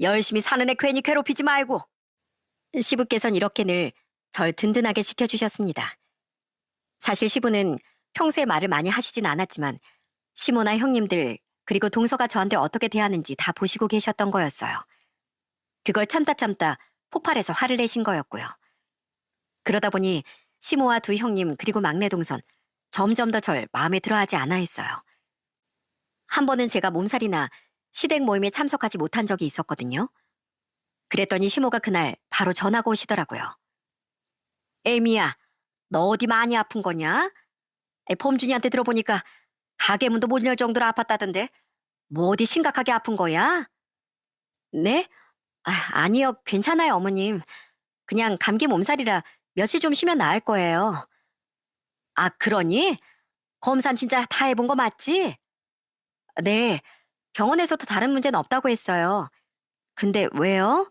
열심히 사는 애 괜히 괴롭히지 말고. 시부께선 이렇게 늘 절 든든하게 지켜주셨습니다. 사실 시부는 평소에 말을 많이 하시진 않았지만 시모나 형님들 그리고 동서가 저한테 어떻게 대하는지 다 보시고 계셨던 거였어요. 그걸 참다 폭발해서 화를 내신 거였고요. 그러다 보니 시모와 두 형님 그리고 막내 동선 점점 더 절 마음에 들어하지 않아 했어요. 한 번은 제가 몸살이나 시댁 모임에 참석하지 못한 적이 있었거든요. 그랬더니 시모가 그날 바로 전화가 오시더라고요. 에미야, 너 어디 많이 아픈 거냐? 범준이한테 들어보니까 가게 문도 못 열 정도로 아팠다던데 뭐 어디 심각하게 아픈 거야? 네? 아니요, 괜찮아요, 어머님. 그냥 감기 몸살이라 며칠 좀 쉬면 나을 거예요. 그러니? 검사는 진짜 다 해본 거 맞지? 네, 병원에서도 다른 문제는 없다고 했어요. 근데 왜요?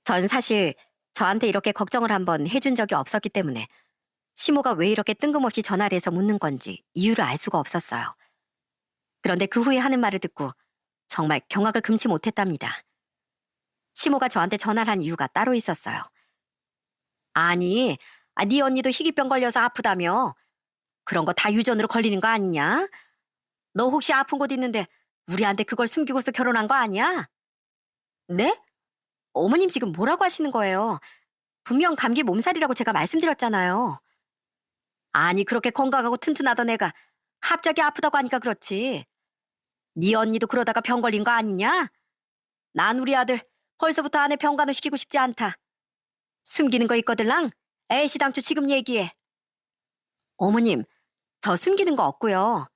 전 사실 저한테 이렇게 걱정을 한번 해준 적이 없었기 때문에 시모가 왜 이렇게 뜬금없이 전화를 해서 묻는 건지 이유를 알 수가 없었어요. 그런데 그 후에 하는 말을 듣고 정말 경악을 금치 못했답니다. 시모가 저한테 전화를 한 이유가 따로 있었어요. 아니, 네 언니도 희귀병 걸려서 아프다며. 그런 거 다 유전으로 걸리는 거 아니냐? 너 혹시 아픈 곳 있는데 우리한테 그걸 숨기고서 결혼한 거 아니야? 네? 어머님 지금 뭐라고 하시는 거예요? 분명 감기 몸살이라고 제가 말씀드렸잖아요. 아니, 그렇게 건강하고 튼튼하던 애가 갑자기 아프다고 하니까 그렇지. 네 언니도 그러다가 병 걸린 거 아니냐? 난 우리 아들 벌써부터 안에 병간호 시키고 싶지 않다. 숨기는 거 있거들랑 애시당초 지금 얘기해. 어머님, 저 숨기는 거 없고요.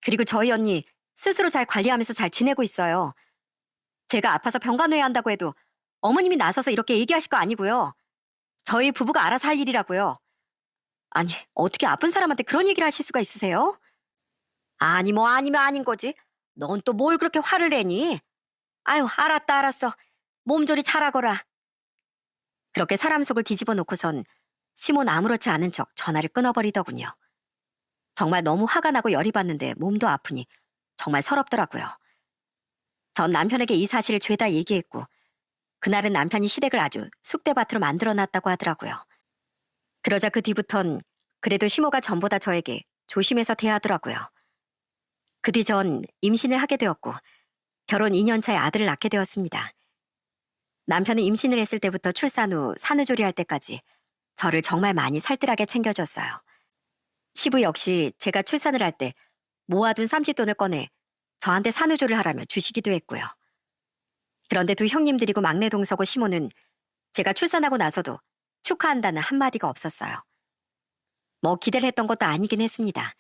그리고 저희 언니 스스로 잘 관리하면서 잘 지내고 있어요. 제가 아파서 병간호해야 한다고 해도 어머님이 나서서 이렇게 얘기하실 거 아니고요. 저희 부부가 알아서 할 일이라고요. 아니, 어떻게 아픈 사람한테 그런 얘기를 하실 수가 있으세요? 아니, 뭐 아니면 아닌 거지. 넌 또 뭘 그렇게 화를 내니? 아유, 알았다, 알았어. 몸조리 잘하거라. 그렇게 사람 속을 뒤집어 놓고선 시몬 아무렇지 않은 척 전화를 끊어버리더군요. 정말 너무 화가 나고 열이 받는데 몸도 아프니 정말 서럽더라고요. 전 남편에게 이 사실을 죄다 얘기했고 그날은 남편이 시댁을 아주 쑥대밭으로 만들어놨다고 하더라고요. 그러자 그 뒤부턴 그래도 시모가 전보다 저에게 조심해서 대하더라고요. 그 뒤 전 임신을 하게 되었고 결혼 2년 차에 아들을 낳게 되었습니다. 남편은 임신을 했을 때부터 출산 후 산후조리할 때까지 저를 정말 많이 살뜰하게 챙겨줬어요. 시부 역시 제가 출산을 할 때 모아둔 쌈짓돈을 꺼내 저한테 산후조리를 하라며 주시기도 했고요. 그런데 두 형님들이고 막내 동서고 시모는 제가 출산하고 나서도 축하한다는 한마디가 없었어요. 뭐 기대를 했던 것도 아니긴 했습니다.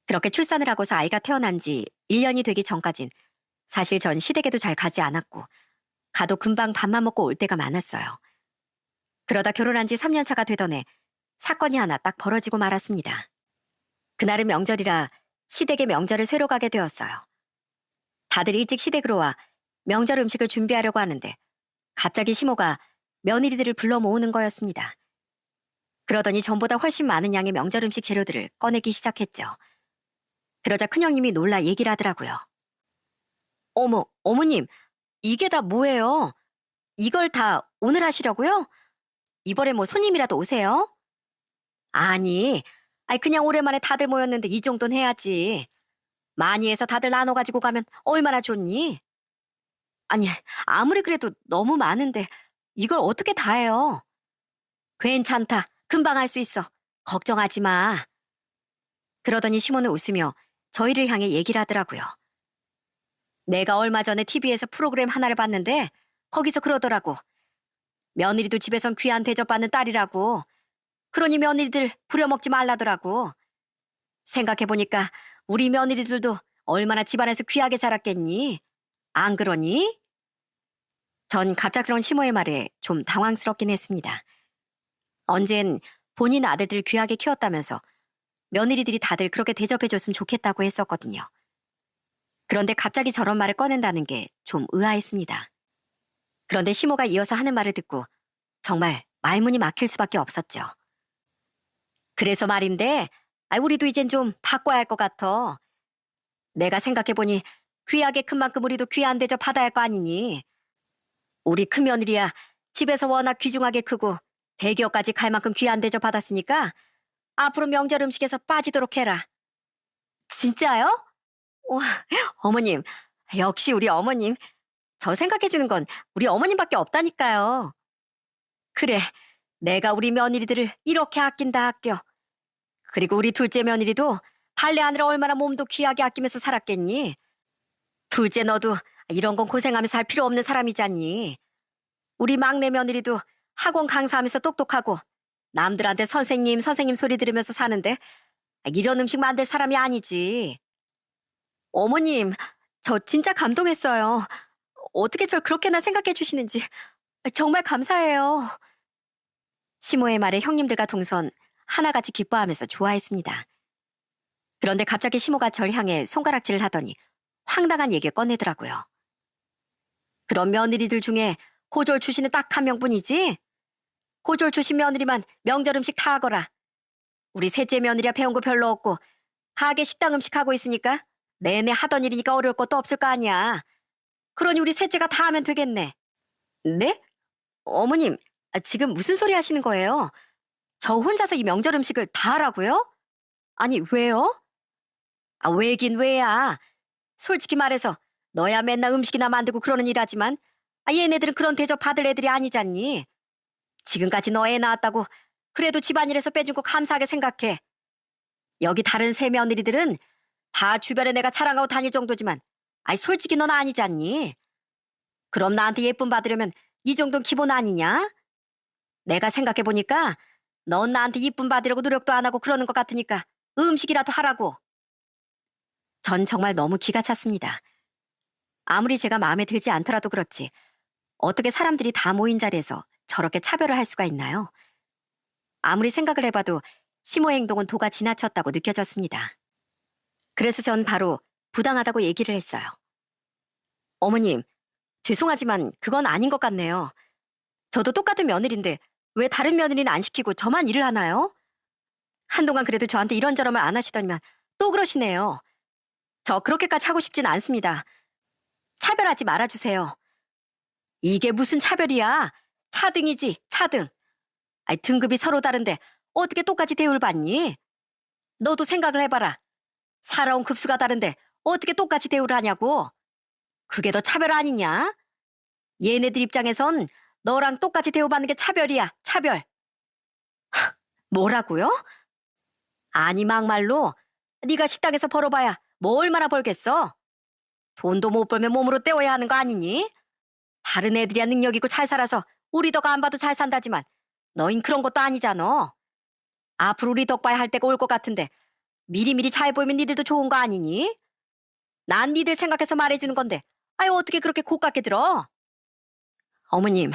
그렇게 출산을 하고서 아이가 태어난 지 1년이 되기 전까진 사실 전 시댁에도 잘 가지 않았고 가도 금방 밥만 먹고 올 때가 많았어요. 그러다 결혼한 지 3년 차가 되던 해 사건이 하나 딱 벌어지고 말았습니다. 그날은 명절이라 시댁에 명절을 쇠러 가게 되었어요. 다들 일찍 시댁으로 와 명절 음식을 준비하려고 하는데 갑자기 시모가 며느리들을 불러 모으는 거였습니다. 그러더니 전보다 훨씬 많은 양의 명절 음식 재료들을 꺼내기 시작했죠. 그러자 큰형님이 놀라 얘기를 하더라고요. 어머, 어머님, 이게 다 뭐예요? 이걸 다 오늘 하시려고요? 이번에 뭐 손님이라도 오세요? 아니, 그냥 오랜만에 다들 모였는데 이 정도는 해야지. 많이 해서 다들 나눠 가지고 가면 얼마나 좋니? 아니, 아무리 그래도 너무 많은데 이걸 어떻게 다 해요? 괜찮다. 금방 할 수 있어. 걱정하지 마. 그러더니 시몬은 웃으며 저희를 향해 얘기를 하더라고요. 내가 얼마 전에 TV에서 프로그램 하나를 봤는데 거기서 그러더라고. 며느리도 집에선 귀한 대접받는 딸이라고. 그러니 며느리들 부려먹지 말라더라고. 생각해보니까 우리 며느리들도 얼마나 집안에서 귀하게 자랐겠니? 안 그러니? 전 갑작스러운 시모의 말에 좀 당황스럽긴 했습니다. 언젠 본인 아들들 귀하게 키웠다면서 며느리들이 다들 그렇게 대접해줬으면 좋겠다고 했었거든요. 그런데 갑자기 저런 말을 꺼낸다는 게 좀 의아했습니다. 그런데 시모가 이어서 하는 말을 듣고 정말 말문이 막힐 수밖에 없었죠. 그래서 말인데 우리도 이젠 좀 바꿔야 할 것 같아. 내가 생각해보니 귀하게 큰 만큼 우리도 귀한 대접 받아야 할 거 아니니. 우리 큰며느리야 집에서 워낙 귀중하게 크고 대기업까지 갈 만큼 귀한 대접 받았으니까 앞으로 명절 음식에서 빠지도록 해라. 진짜요? 와, 어머님, 역시 우리 어머님. 저 생각해주는 건 우리 어머님밖에 없다니까요. 그래, 내가 우리 며느리들을 이렇게 아낀다 아껴. 그리고 우리 둘째 며느리도 발레하느라 얼마나 몸도 귀하게 아끼면서 살았겠니? 둘째 너도 이런 건 고생하면서 할 필요 없는 사람이잖니. 우리 막내 며느리도 학원 강사하면서 똑똑하고 남들한테 선생님 선생님 소리 들으면서 사는데 이런 음식 만들 사람이 아니지. 어머님, 저 진짜 감동했어요. 어떻게 절 그렇게나 생각해 주시는지 정말 감사해요. 시모의 말에 형님들과 동선 하나같이 기뻐하면서 좋아했습니다. 그런데 갑자기 시모가 절 향해 손가락질을 하더니 황당한 얘기를 꺼내더라고요. 그런 며느리들 중에 고졸 출신은 딱 한 명뿐이지? 고졸 출신 며느리만 명절 음식 다 하거라. 우리 셋째 며느리야 배운 거 별로 없고 가게 식당 음식 하고 있으니까 내내 하던 일이니까 어려울 것도 없을 거 아니야. 그러니 우리 셋째가 다 하면 되겠네. 네? 어머님, 지금 무슨 소리 하시는 거예요? 저 혼자서 이 명절 음식을 다 하라고요? 아니, 왜요? 왜긴 왜야. 솔직히 말해서 너야 맨날 음식이나 만들고 그러는 일 하지만 얘네들은 그런 대접 받을 애들이 아니잖니. 지금까지 너 애 낳았다고 그래도 집안일에서 빼준 거 감사하게 생각해. 여기 다른 세 며느리들은 다 주변에 내가 자랑하고 다닐 정도지만 솔직히 넌 아니잖니. 그럼 나한테 예쁨 받으려면 이 정도는 기본 아니냐? 내가 생각해보니까 넌 나한테 이쁨 받으려고 노력도 안 하고 그러는 것 같으니까 음식이라도 하라고. 전 정말 너무 기가 찼습니다. 아무리 제가 마음에 들지 않더라도 그렇지 어떻게 사람들이 다 모인 자리에서 저렇게 차별을 할 수가 있나요? 아무리 생각을 해봐도 시모의 행동은 도가 지나쳤다고 느껴졌습니다. 그래서 전 바로 부당하다고 얘기를 했어요. 어머님, 죄송하지만 그건 아닌 것 같네요. 저도 똑같은 며느리인데 왜 다른 며느리는 안 시키고 저만 일을 하나요? 한동안 그래도 저한테 이런저런 말 안 하시더니만 또 그러시네요. 저 그렇게까지 하고 싶진 않습니다. 차별하지 말아주세요. 이게 무슨 차별이야? 차등이지, 차등. 등급이 서로 다른데 어떻게 똑같이 대우를 받니? 너도 생각을 해봐라. 살아온 급수가 다른데 어떻게 똑같이 대우를 하냐고. 그게 더 차별 아니냐? 얘네들 입장에선 너랑 똑같이 대우받는 게 차별이야, 차별. 뭐라고요? 아니 막말로 네가 식당에서 벌어봐야 뭐 얼마나 벌겠어? 돈도 못 벌면 몸으로 때워야 하는 거 아니니? 다른 애들이야 능력 있고 잘 살아서 우리 덕 안 봐도 잘 산다지만 너흰 그런 것도 아니잖아. 앞으로 우리 덕 봐야 할 때가 올 것 같은데 미리미리 잘 보이면 니들도 좋은 거 아니니? 난 니들 생각해서 말해주는 건데 어떻게 그렇게 고깝게 들어? 어머님,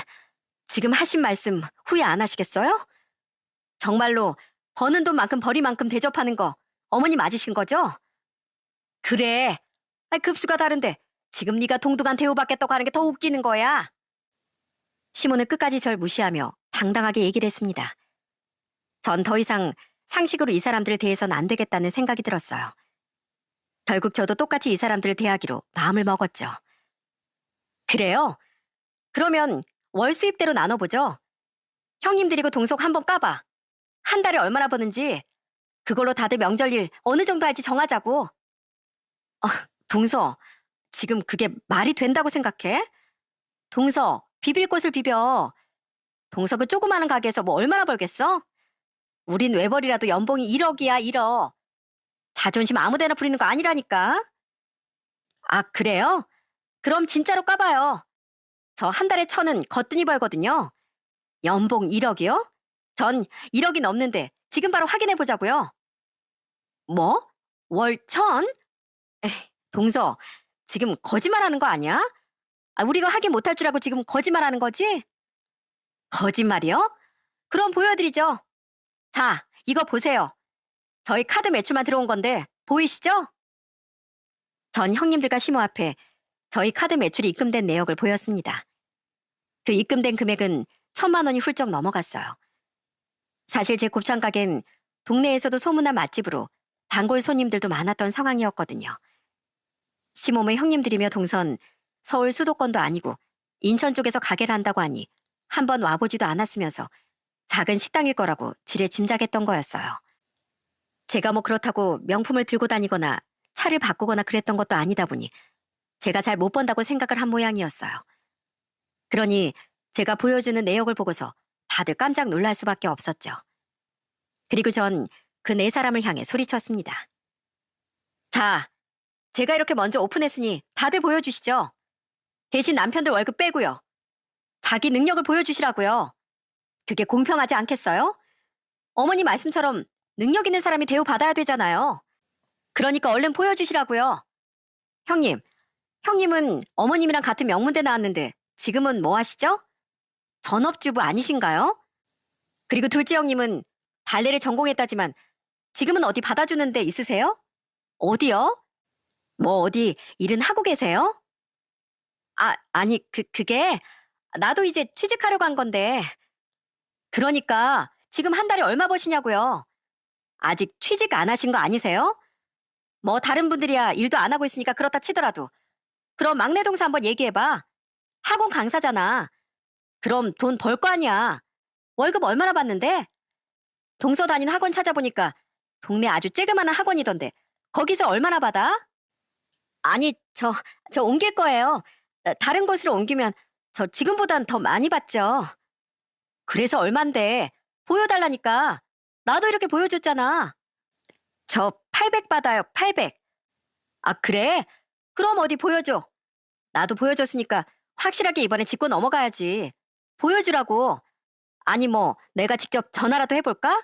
지금 하신 말씀 후회 안 하시겠어요? 정말로 버는 돈만큼 벌이만큼 대접하는 거 어머니 맞으신 거죠? 그래. 급수가 다른데 지금 네가 동등한 대우받겠다고 하는 게 더 웃기는 거야. 시몬은 끝까지 절 무시하며 당당하게 얘기를 했습니다. 전 더 이상 상식으로 이 사람들을 대해서는 안 되겠다는 생각이 들었어요. 결국 저도 똑같이 이 사람들을 대하기로 마음을 먹었죠. 그래요? 그러면 월 수입대로 나눠보죠. 형님들이고 동석 한번 까봐. 한 달에 얼마나 버는지 그걸로 다들 명절일 어느 정도 할지 정하자고. 동서, 지금 그게 말이 된다고 생각해? 동서, 비빌 곳을 비벼. 동서 그 조그마한 가게에서 뭐 얼마나 벌겠어? 우린 외벌이라도 연봉이 1억이야, 1억. 자존심 아무데나 부리는 거 아니라니까. 그래요? 그럼 진짜로 까봐요. 저 한 달에 1,000은 거뜬히 벌거든요. 연봉 1억이요? 전 1억이 넘는데 지금 바로 확인해 보자고요. 뭐? 월 1,000? 동서, 지금 거짓말하는 거 아니야? 우리가 확인 못할 줄 알고 지금 거짓말하는 거지? 거짓말이요? 그럼 보여드리죠. 자, 이거 보세요. 저희 카드 매출만 들어온 건데 보이시죠? 전 형님들과 시모 앞에 저희 카드 매출이 입금된 내역을 보였습니다. 그 입금된 금액은 1,000만 원이 훌쩍 넘어갔어요. 사실 제 곱창 가게는 동네에서도 소문난 맛집으로 단골 손님들도 많았던 상황이었거든요. 시모의 형님들이며 동선 서울 수도권도 아니고 인천 쪽에서 가게를 한다고 하니 한번 와보지도 않았으면서 작은 식당일 거라고 지레 짐작했던 거였어요. 제가 뭐 그렇다고 명품을 들고 다니거나 차를 바꾸거나 그랬던 것도 아니다 보니 제가 잘 못 번다고 생각을 한 모양이었어요. 그러니 제가 보여주는 내역을 보고서 다들 깜짝 놀랄 수밖에 없었죠. 그리고 전 그 네 사람을 향해 소리쳤습니다. 자, 제가 이렇게 먼저 오픈했으니 다들 보여주시죠. 대신 남편들 월급 빼고요. 자기 능력을 보여주시라고요. 그게 공평하지 않겠어요? 어머니 말씀처럼 능력 있는 사람이 대우받아야 되잖아요. 그러니까 얼른 보여주시라고요. 형님은 어머님이랑 같은 명문대 나왔는데 지금은 뭐 하시죠? 전업주부 아니신가요? 그리고 둘째 형님은 발레를 전공했다지만 지금은 어디 받아주는 데 있으세요? 어디요? 뭐 어디 일은 하고 계세요? 아니 그게 나도 이제 취직하려고 한 건데 그러니까 지금 한 달에 얼마 버시냐고요. 아직 취직 안 하신 거 아니세요? 뭐 다른 분들이야 일도 안 하고 있으니까 그렇다 치더라도 그럼 막내 동생 한번 얘기해봐. 학원 강사잖아. 그럼 돈 벌 거 아니야. 월급 얼마나 받는데? 동서 다닌 학원 찾아보니까 동네 아주 쬐그마한 학원이던데 거기서 얼마나 받아? 아니, 저 옮길 거예요. 다른 곳으로 옮기면 저 지금보단 더 많이 받죠. 그래서 얼만데 보여달라니까. 나도 이렇게 보여줬잖아. 저 800 받아요, 800. 아, 그래? 그럼 어디 보여줘. 나도 보여줬으니까 확실하게 이번에 짚고 넘어가야지. 보여주라고. 아니, 뭐, 내가 직접 전화라도 해볼까?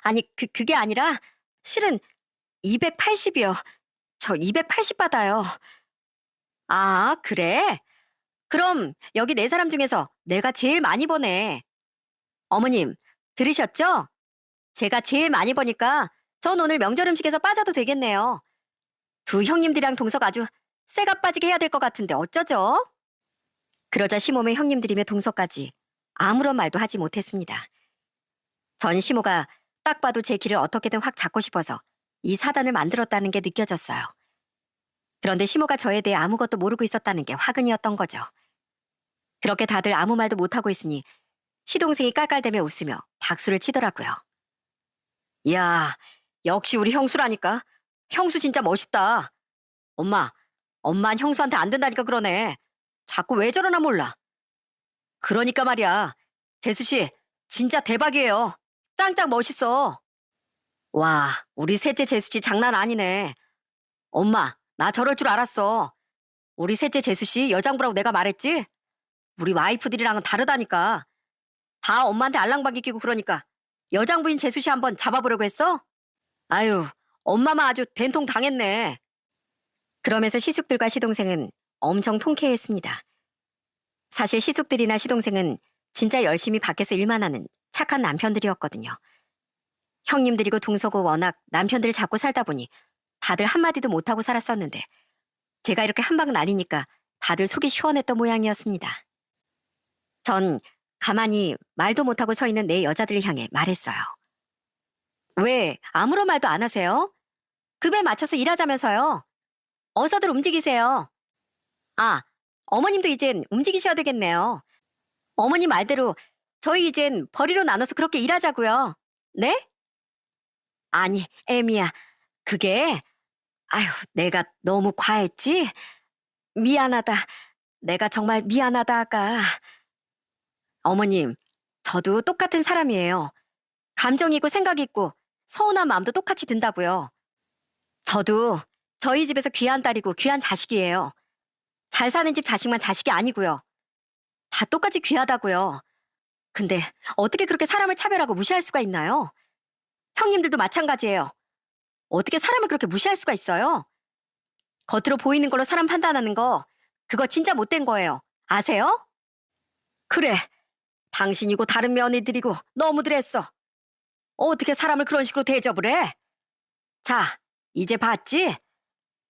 아니, 그게 아니라, 실은 280이요. 저 280 받아요. 아, 그래? 그럼 여기 네 사람 중에서 내가 제일 많이 버네. 어머님, 들으셨죠? 제가 제일 많이 버니까 전 오늘 명절 음식에서 빠져도 되겠네요. 두 형님들이랑 동석 아주 쇠가 빠지게 해야 될 것 같은데 어쩌죠? 그러자 시모의 형님들이며 동석까지 아무런 말도 하지 못했습니다. 전 시모가 딱 봐도 제 길을 어떻게든 확 잡고 싶어서 이 사단을 만들었다는 게 느껴졌어요. 그런데 시모가 저에 대해 아무것도 모르고 있었다는 게 화근이었던 거죠. 그렇게 다들 아무 말도 못하고 있으니 시동생이 깔깔대며 웃으며 박수를 치더라고요. 이야, 역시 우리 형수라니까. 형수 진짜 멋있다. 엄마, 엄만 형수한테 안 된다니까 그러네. 자꾸 왜 저러나 몰라. 그러니까 말이야. 재수 씨, 진짜 대박이에요. 짱짱 멋있어. 와, 우리 셋째 재수 씨 장난 아니네. 엄마, 나 저럴 줄 알았어. 우리 셋째 재수 씨 여장부라고 내가 말했지? 우리 와이프들이랑은 다르다니까. 다 엄마한테 알랑방귀 끼고 그러니까 여장부인 재수 씨 한번 잡아보려고 했어? 아유, 엄마만 아주 된통 당했네. 그러면서 시숙들과 시동생은 엄청 통쾌했습니다. 사실 시숙들이나 시동생은 진짜 열심히 밖에서 일만 하는 착한 남편들이었거든요. 형님들이고 동서고 워낙 남편들을 잡고 살다 보니 다들 한마디도 못하고 살았었는데 제가 이렇게 한방 날리니까 다들 속이 시원했던 모양이었습니다. 전 가만히 말도 못하고 서 있는 네 여자들을 향해 말했어요. 왜 아무런 말도 안 하세요? 급에 맞춰서 일하자면서요. 어서들 움직이세요. 아, 어머님도 이젠 움직이셔야 되겠네요. 어머님 말대로 저희 이젠 벌이로 나눠서 그렇게 일하자고요. 네? 아니, 애미야. 그게 아휴, 내가 너무 과했지? 미안하다. 내가 정말 미안하다 아까. 어머님, 저도 똑같은 사람이에요. 감정 있고 생각 있고 서운한 마음도 똑같이 든다고요. 저도 저희 집에서 귀한 딸이고 귀한 자식이에요. 잘 사는 집 자식만 자식이 아니고요. 다 똑같이 귀하다고요. 근데 어떻게 그렇게 사람을 차별하고 무시할 수가 있나요? 형님들도 마찬가지예요. 어떻게 사람을 그렇게 무시할 수가 있어요? 겉으로 보이는 걸로 사람 판단하는 거, 그거 진짜 못된 거예요. 아세요? 그래, 당신이고 다른 며느리들이고 너무들 했어. 어떻게 사람을 그런 식으로 대접을 해? 자, 이제 봤지?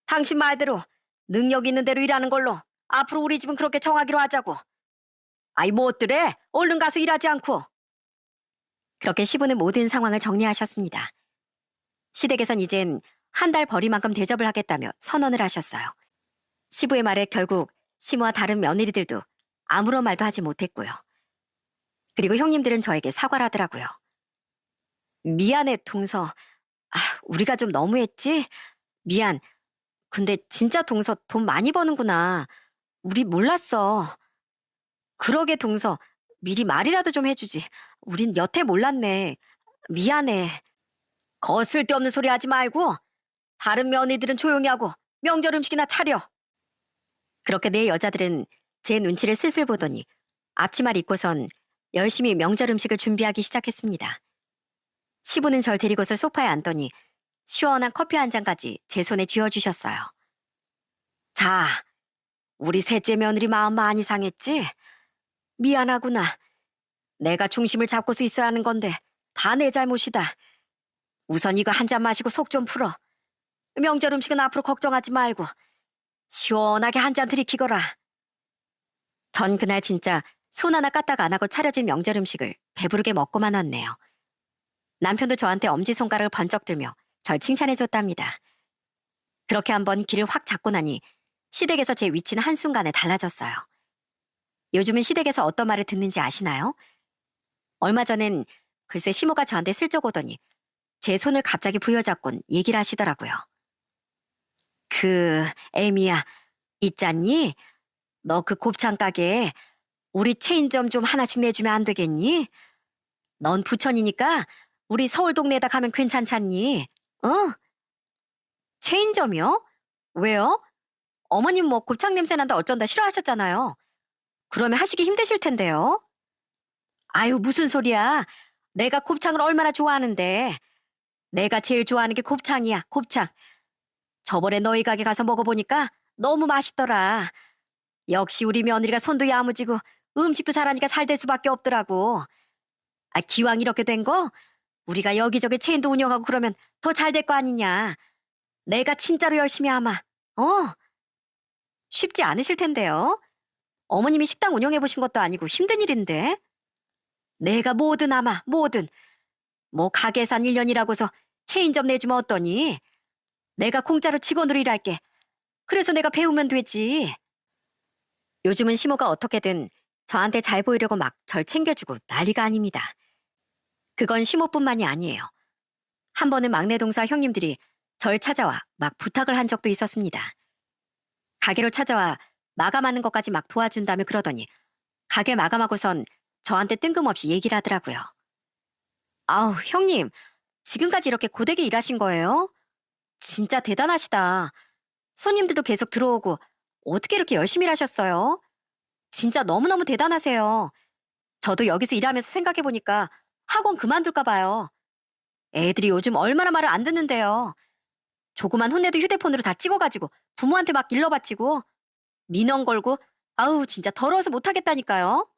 당신 말대로 능력 있는 대로 일하는 걸로 앞으로 우리 집은 그렇게 정하기로 하자고. 아이 뭐 어때래? 얼른 가서 일하지 않고. 그렇게 시부는 모든 상황을 정리하셨습니다. 시댁에선 이젠 한 달 벌이만큼 대접을 하겠다며 선언을 하셨어요. 시부의 말에 결국 시모와 다른 며느리들도 아무런 말도 하지 못했고요. 그리고 형님들은 저에게 사과를 하더라고요. 미안해, 동서. 우리가 좀 너무했지? 미안. 근데 진짜 동서 돈 많이 버는구나. 우리 몰랐어. 그러게 동서. 미리 말이라도 좀 해주지. 우린 여태 몰랐네. 미안해. 쓸데없는 소리 하지 말고 다른 며느리들은 조용히 하고 명절 음식이나 차려. 그렇게 네 여자들은 제 눈치를 슬슬 보더니 앞치마를 입고선 열심히 명절 음식을 준비하기 시작했습니다. 시부는 절 데리고서 소파에 앉더니 시원한 커피 한 잔까지 제 손에 쥐어주셨어요. 자, 우리 셋째 며느리 마음 많이 상했지? 미안하구나. 내가 중심을 잡고서 있어야 하는 건데 다 내 잘못이다. 우선 이거 한 잔 마시고 속 좀 풀어. 명절 음식은 앞으로 걱정하지 말고 시원하게 한 잔 들이키거라. 전 그날 진짜 손 하나 까딱 안 하고 차려진 명절 음식을 배부르게 먹고만 왔네요. 남편도 저한테 엄지손가락을 번쩍 들며 절 칭찬해줬답니다. 그렇게 한번 길을 확 잡고 나니 시댁에서 제 위치는 한순간에 달라졌어요. 요즘은 시댁에서 어떤 말을 듣는지 아시나요? 얼마 전엔 글쎄 시모가 저한테 슬쩍 오더니 제 손을 갑자기 부여잡곤 얘기를 하시더라고요. 애미야, 있잖니? 너 그 곱창 가게에 우리 체인점 좀 하나씩 내주면 안 되겠니? 넌 부천이니까 우리 서울 동네에다 가면 괜찮잖니? 어? 체인점이요? 왜요? 어머님 뭐 곱창 냄새 난다 어쩐다 싫어하셨잖아요. 그러면 하시기 힘드실 텐데요. 아유, 무슨 소리야. 내가 곱창을 얼마나 좋아하는데. 내가 제일 좋아하는 게 곱창이야, 곱창. 저번에 너희 가게 가서 먹어보니까 너무 맛있더라. 역시 우리 며느리가 손도 야무지고 음식도 잘하니까 잘 될 수밖에 없더라고. 아, 기왕 이렇게 된 거 우리가 여기저기 체인도 운영하고 그러면 더 잘 될 거 아니냐. 내가 진짜로 열심히 아마. 어, 쉽지 않으실 텐데요. 어머님이 식당 운영해 보신 것도 아니고 힘든 일인데. 내가 뭐든 아마 뭐든. 뭐 가게에서 한 1년이라고서 체인점 내주면 어떠니? 내가 공짜로 직원으로 일할게. 그래서 내가 배우면 되지. 요즘은 시모가 어떻게든 저한테 잘 보이려고 막 절 챙겨주고 난리가 아닙니다. 그건 시모뿐만이 아니에요. 한 번은 막내 동사 형님들이 절 찾아와 막 부탁을 한 적도 있었습니다. 가게로 찾아와 마감하는 것까지 막 도와준다며 그러더니 가게 마감하고선 저한테 뜬금없이 얘기를 하더라고요. 아우, 형님, 지금까지 이렇게 고되게 일하신 거예요? 진짜 대단하시다. 손님들도 계속 들어오고 어떻게 이렇게 열심히 일하셨어요? 진짜 너무너무 대단하세요. 저도 여기서 일하면서 생각해보니까 학원 그만둘까 봐요. 애들이 요즘 얼마나 말을 안 듣는데요. 조그만 혼내도 휴대폰으로 다 찍어가지고 부모한테 막 일러바치고 민원 걸고 아우 진짜 더러워서 못하겠다니까요.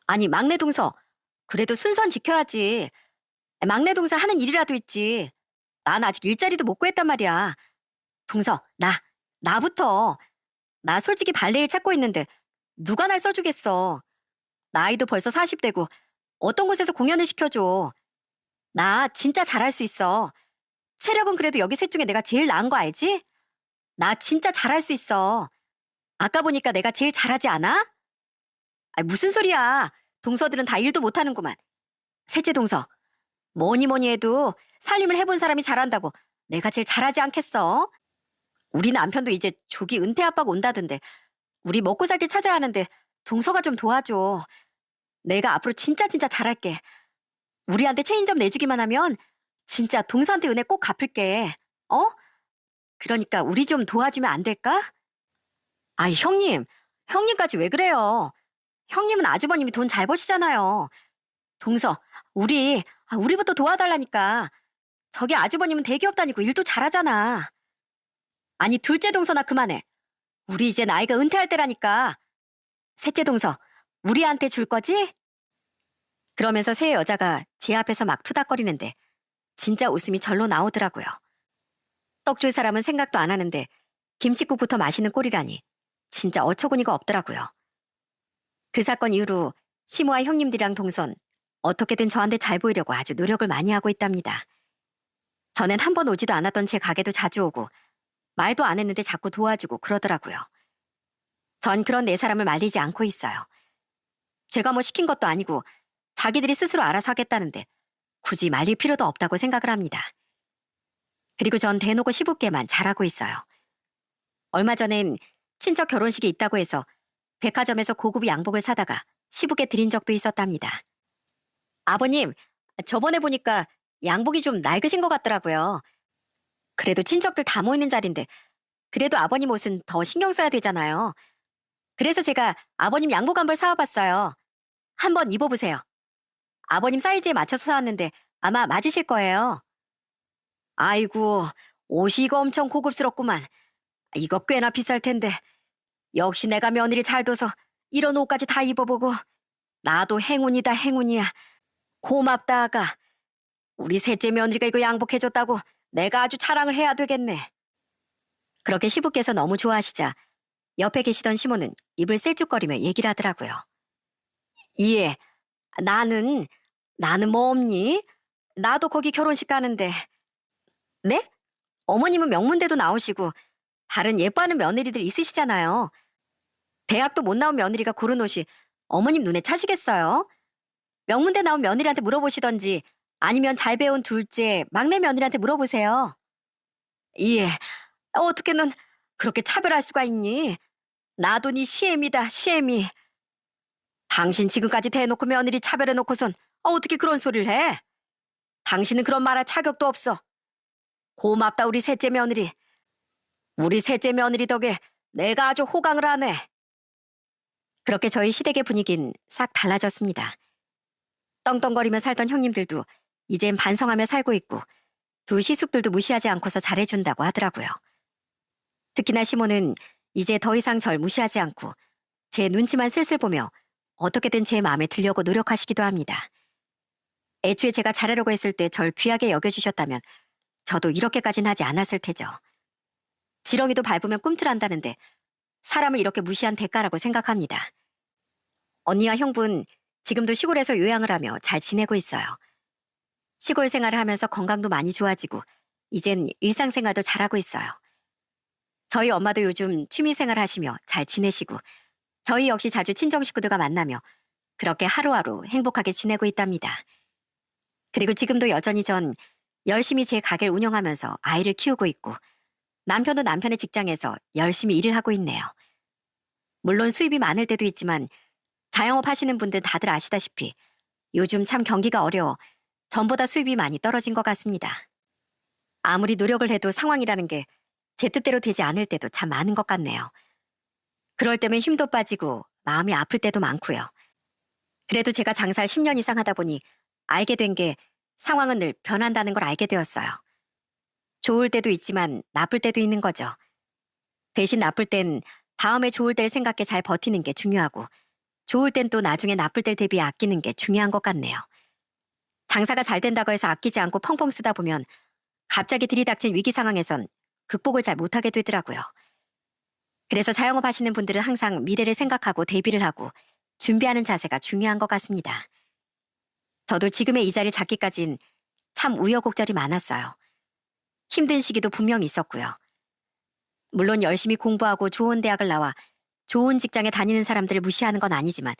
아니 막내 동서 그래도 순선 지켜야지. 막내 동서 하는 일이라도 있지. 난 아직 일자리도 못 구했단 말이야. 동서 나부터 나 솔직히 발레일 찾고 있는데 누가 날 써주겠어. 나이도 벌써 40대고 어떤 곳에서 공연을 시켜줘. 나 진짜 잘할 수 있어. 체력은 그래도 여기 셋 중에 내가 제일 나은 거 알지? 나 진짜 잘할 수 있어. 아까 보니까 내가 제일 잘하지 않아? 아, 무슨 소리야. 동서들은 다 일도 못하는구만. 셋째 동서, 뭐니 뭐니 해도 살림을 해본 사람이 잘한다고 내가 제일 잘하지 않겠어? 우리 남편도 이제 조기 은퇴 아빠가 온다던데 우리 먹고 살길 찾아야 하는데 동서가 좀 도와줘. 내가 앞으로 진짜 잘할게. 우리한테 체인점 내주기만 하면 진짜 동서한테 은혜 꼭 갚을게. 어? 그러니까 우리 좀 도와주면 안 될까? 아이, 형님까지 왜 그래요? 형님은 아주버님이 돈 잘 버시잖아요. 동서, 우리부터 도와달라니까. 저기 아주버님은 대기업 다니고 일도 잘하잖아. 아니, 둘째 동서나 그만해. 우리 이제 나이가 은퇴할 때라니까. 셋째 동서, 우리한테 줄 거지? 그러면서 새 여자가 제 앞에서 막 투닥거리는데 진짜 웃음이 절로 나오더라고요. 떡 줄 사람은 생각도 안 하는데 김칫국부터 마시는 꼴이라니 진짜 어처구니가 없더라고요. 그 사건 이후로 시모와 형님들이랑 동선 어떻게든 저한테 잘 보이려고 아주 노력을 많이 하고 있답니다. 전엔 한 번 오지도 않았던 제 가게도 자주 오고 말도 안 했는데 자꾸 도와주고 그러더라고요. 전 그런 네 사람을 말리지 않고 있어요. 제가 뭐 시킨 것도 아니고 자기들이 스스로 알아서 하겠다는데 굳이 말릴 필요도 없다고 생각을 합니다. 그리고 전 대놓고 시부께만 잘하고 있어요. 얼마 전엔 친척 결혼식이 있다고 해서 백화점에서 고급 양복을 사다가 시부께 드린 적도 있었답니다. 아버님, 저번에 보니까 양복이 좀 낡으신 것 같더라고요. 그래도 친척들 다 모이는 자리인데 그래도 아버님 옷은 더 신경 써야 되잖아요. 그래서 제가 아버님 양복 한 벌 사와봤어요. 한번 입어보세요. 아버님 사이즈에 맞춰서 사왔는데 아마 맞으실 거예요. 아이고, 옷이 이거 엄청 고급스럽구만. 이거 꽤나 비쌀 텐데. 역시 내가 며느리 잘 둬서 이런 옷까지 다 입어보고. 나도 행운이다, 행운이야. 고맙다, 아가. 우리 셋째 며느리가 이거 양복해줬다고 내가 아주 자랑을 해야 되겠네. 그렇게 시부께서 너무 좋아하시자 옆에 계시던 시모는 입을 셀쭉거리며 얘기를 하더라고요. 예, 나는 뭐 없니? 나도 거기 결혼식 가는데. 네? 어머님은 명문대도 나오시고 다른 예뻐하는 며느리들 있으시잖아요. 대학도 못 나온 며느리가 고른 옷이 어머님 눈에 차시겠어요? 명문대 나온 며느리한테 물어보시던지 아니면 잘 배운 둘째, 막내 며느리한테 물어보세요. 예, 어떻게 넌 그렇게 차별할 수가 있니? 나도 네 시애미다, 시애미. 당신 지금까지 대놓고 며느리 차별해놓고선 어떻게 그런 소리를 해? 당신은 그런 말할 자격도 없어. 고맙다, 우리 셋째 며느리. 우리 셋째 며느리 덕에 내가 아주 호강을 하네. 그렇게 저희 시댁의 분위긴 싹 달라졌습니다. 떵떵거리며 살던 형님들도 이젠 반성하며 살고 있고 두 시숙들도 무시하지 않고서 잘해준다고 하더라고요. 특히나 시모는 이제 더 이상 절 무시하지 않고 제 눈치만 슬슬 보며 어떻게든 제 마음에 들려고 노력하시기도 합니다. 애초에 제가 잘하려고 했을 때 절 귀하게 여겨주셨다면 저도 이렇게까진 하지 않았을 테죠. 지렁이도 밟으면 꿈틀한다는데 사람을 이렇게 무시한 대가라고 생각합니다. 언니와 형부는 지금도 시골에서 요양을 하며 잘 지내고 있어요. 시골 생활을 하면서 건강도 많이 좋아지고 이젠 일상생활도 잘하고 있어요. 저희 엄마도 요즘 취미생활 하시며 잘 지내시고 저희 역시 자주 친정 식구들과 만나며 그렇게 하루하루 행복하게 지내고 있답니다. 그리고 지금도 여전히 전 열심히 제 가게를 운영하면서 아이를 키우고 있고 남편도 남편의 직장에서 열심히 일을 하고 있네요. 물론 수입이 많을 때도 있지만 자영업 하시는 분들 다들 아시다시피 요즘 참 경기가 어려워 전보다 수입이 많이 떨어진 것 같습니다. 아무리 노력을 해도 상황이라는 게 제 뜻대로 되지 않을 때도 참 많은 것 같네요. 그럴 때면 힘도 빠지고 마음이 아플 때도 많고요. 그래도 제가 장사를 10년 이상 하다 보니 알게 된 게 상황은 늘 변한다는 걸 알게 되었어요. 좋을 때도 있지만 나쁠 때도 있는 거죠. 대신 나쁠 땐 다음에 좋을 때를 생각해 잘 버티는 게 중요하고 좋을 땐 또 나중에 나쁠 때를 대비해 아끼는 게 중요한 것 같네요. 장사가 잘 된다고 해서 아끼지 않고 펑펑 쓰다 보면 갑자기 들이닥친 위기 상황에선 극복을 잘 못하게 되더라고요. 그래서 자영업 하시는 분들은 항상 미래를 생각하고 대비를 하고 준비하는 자세가 중요한 것 같습니다. 저도 지금의 이 자리를 잡기까진 참 우여곡절이 많았어요. 힘든 시기도 분명히 있었고요. 물론 열심히 공부하고 좋은 대학을 나와 좋은 직장에 다니는 사람들을 무시하는 건 아니지만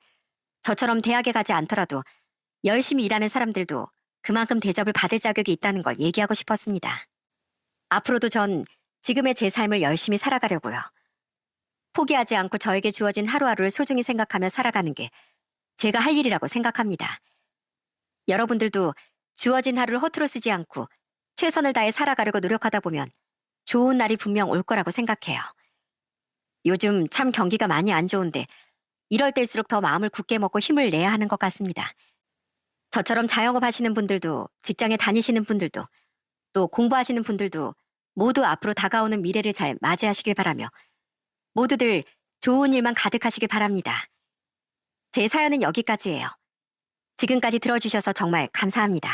저처럼 대학에 가지 않더라도 열심히 일하는 사람들도 그만큼 대접을 받을 자격이 있다는 걸 얘기하고 싶었습니다. 앞으로도 전 지금의 제 삶을 열심히 살아가려고요. 포기하지 않고 저에게 주어진 하루하루를 소중히 생각하며 살아가는 게 제가 할 일이라고 생각합니다. 여러분들도 주어진 하루를 허투루 쓰지 않고 최선을 다해 살아가려고 노력하다 보면 좋은 날이 분명 올 거라고 생각해요. 요즘 참 경기가 많이 안 좋은데 이럴 때일수록 더 마음을 굳게 먹고 힘을 내야 하는 것 같습니다. 저처럼 자영업 하시는 분들도 직장에 다니시는 분들도 또 공부하시는 분들도 모두 앞으로 다가오는 미래를 잘 맞이하시길 바라며 모두들 좋은 일만 가득하시길 바랍니다. 제 사연은 여기까지예요. 지금까지 들어주셔서 정말 감사합니다.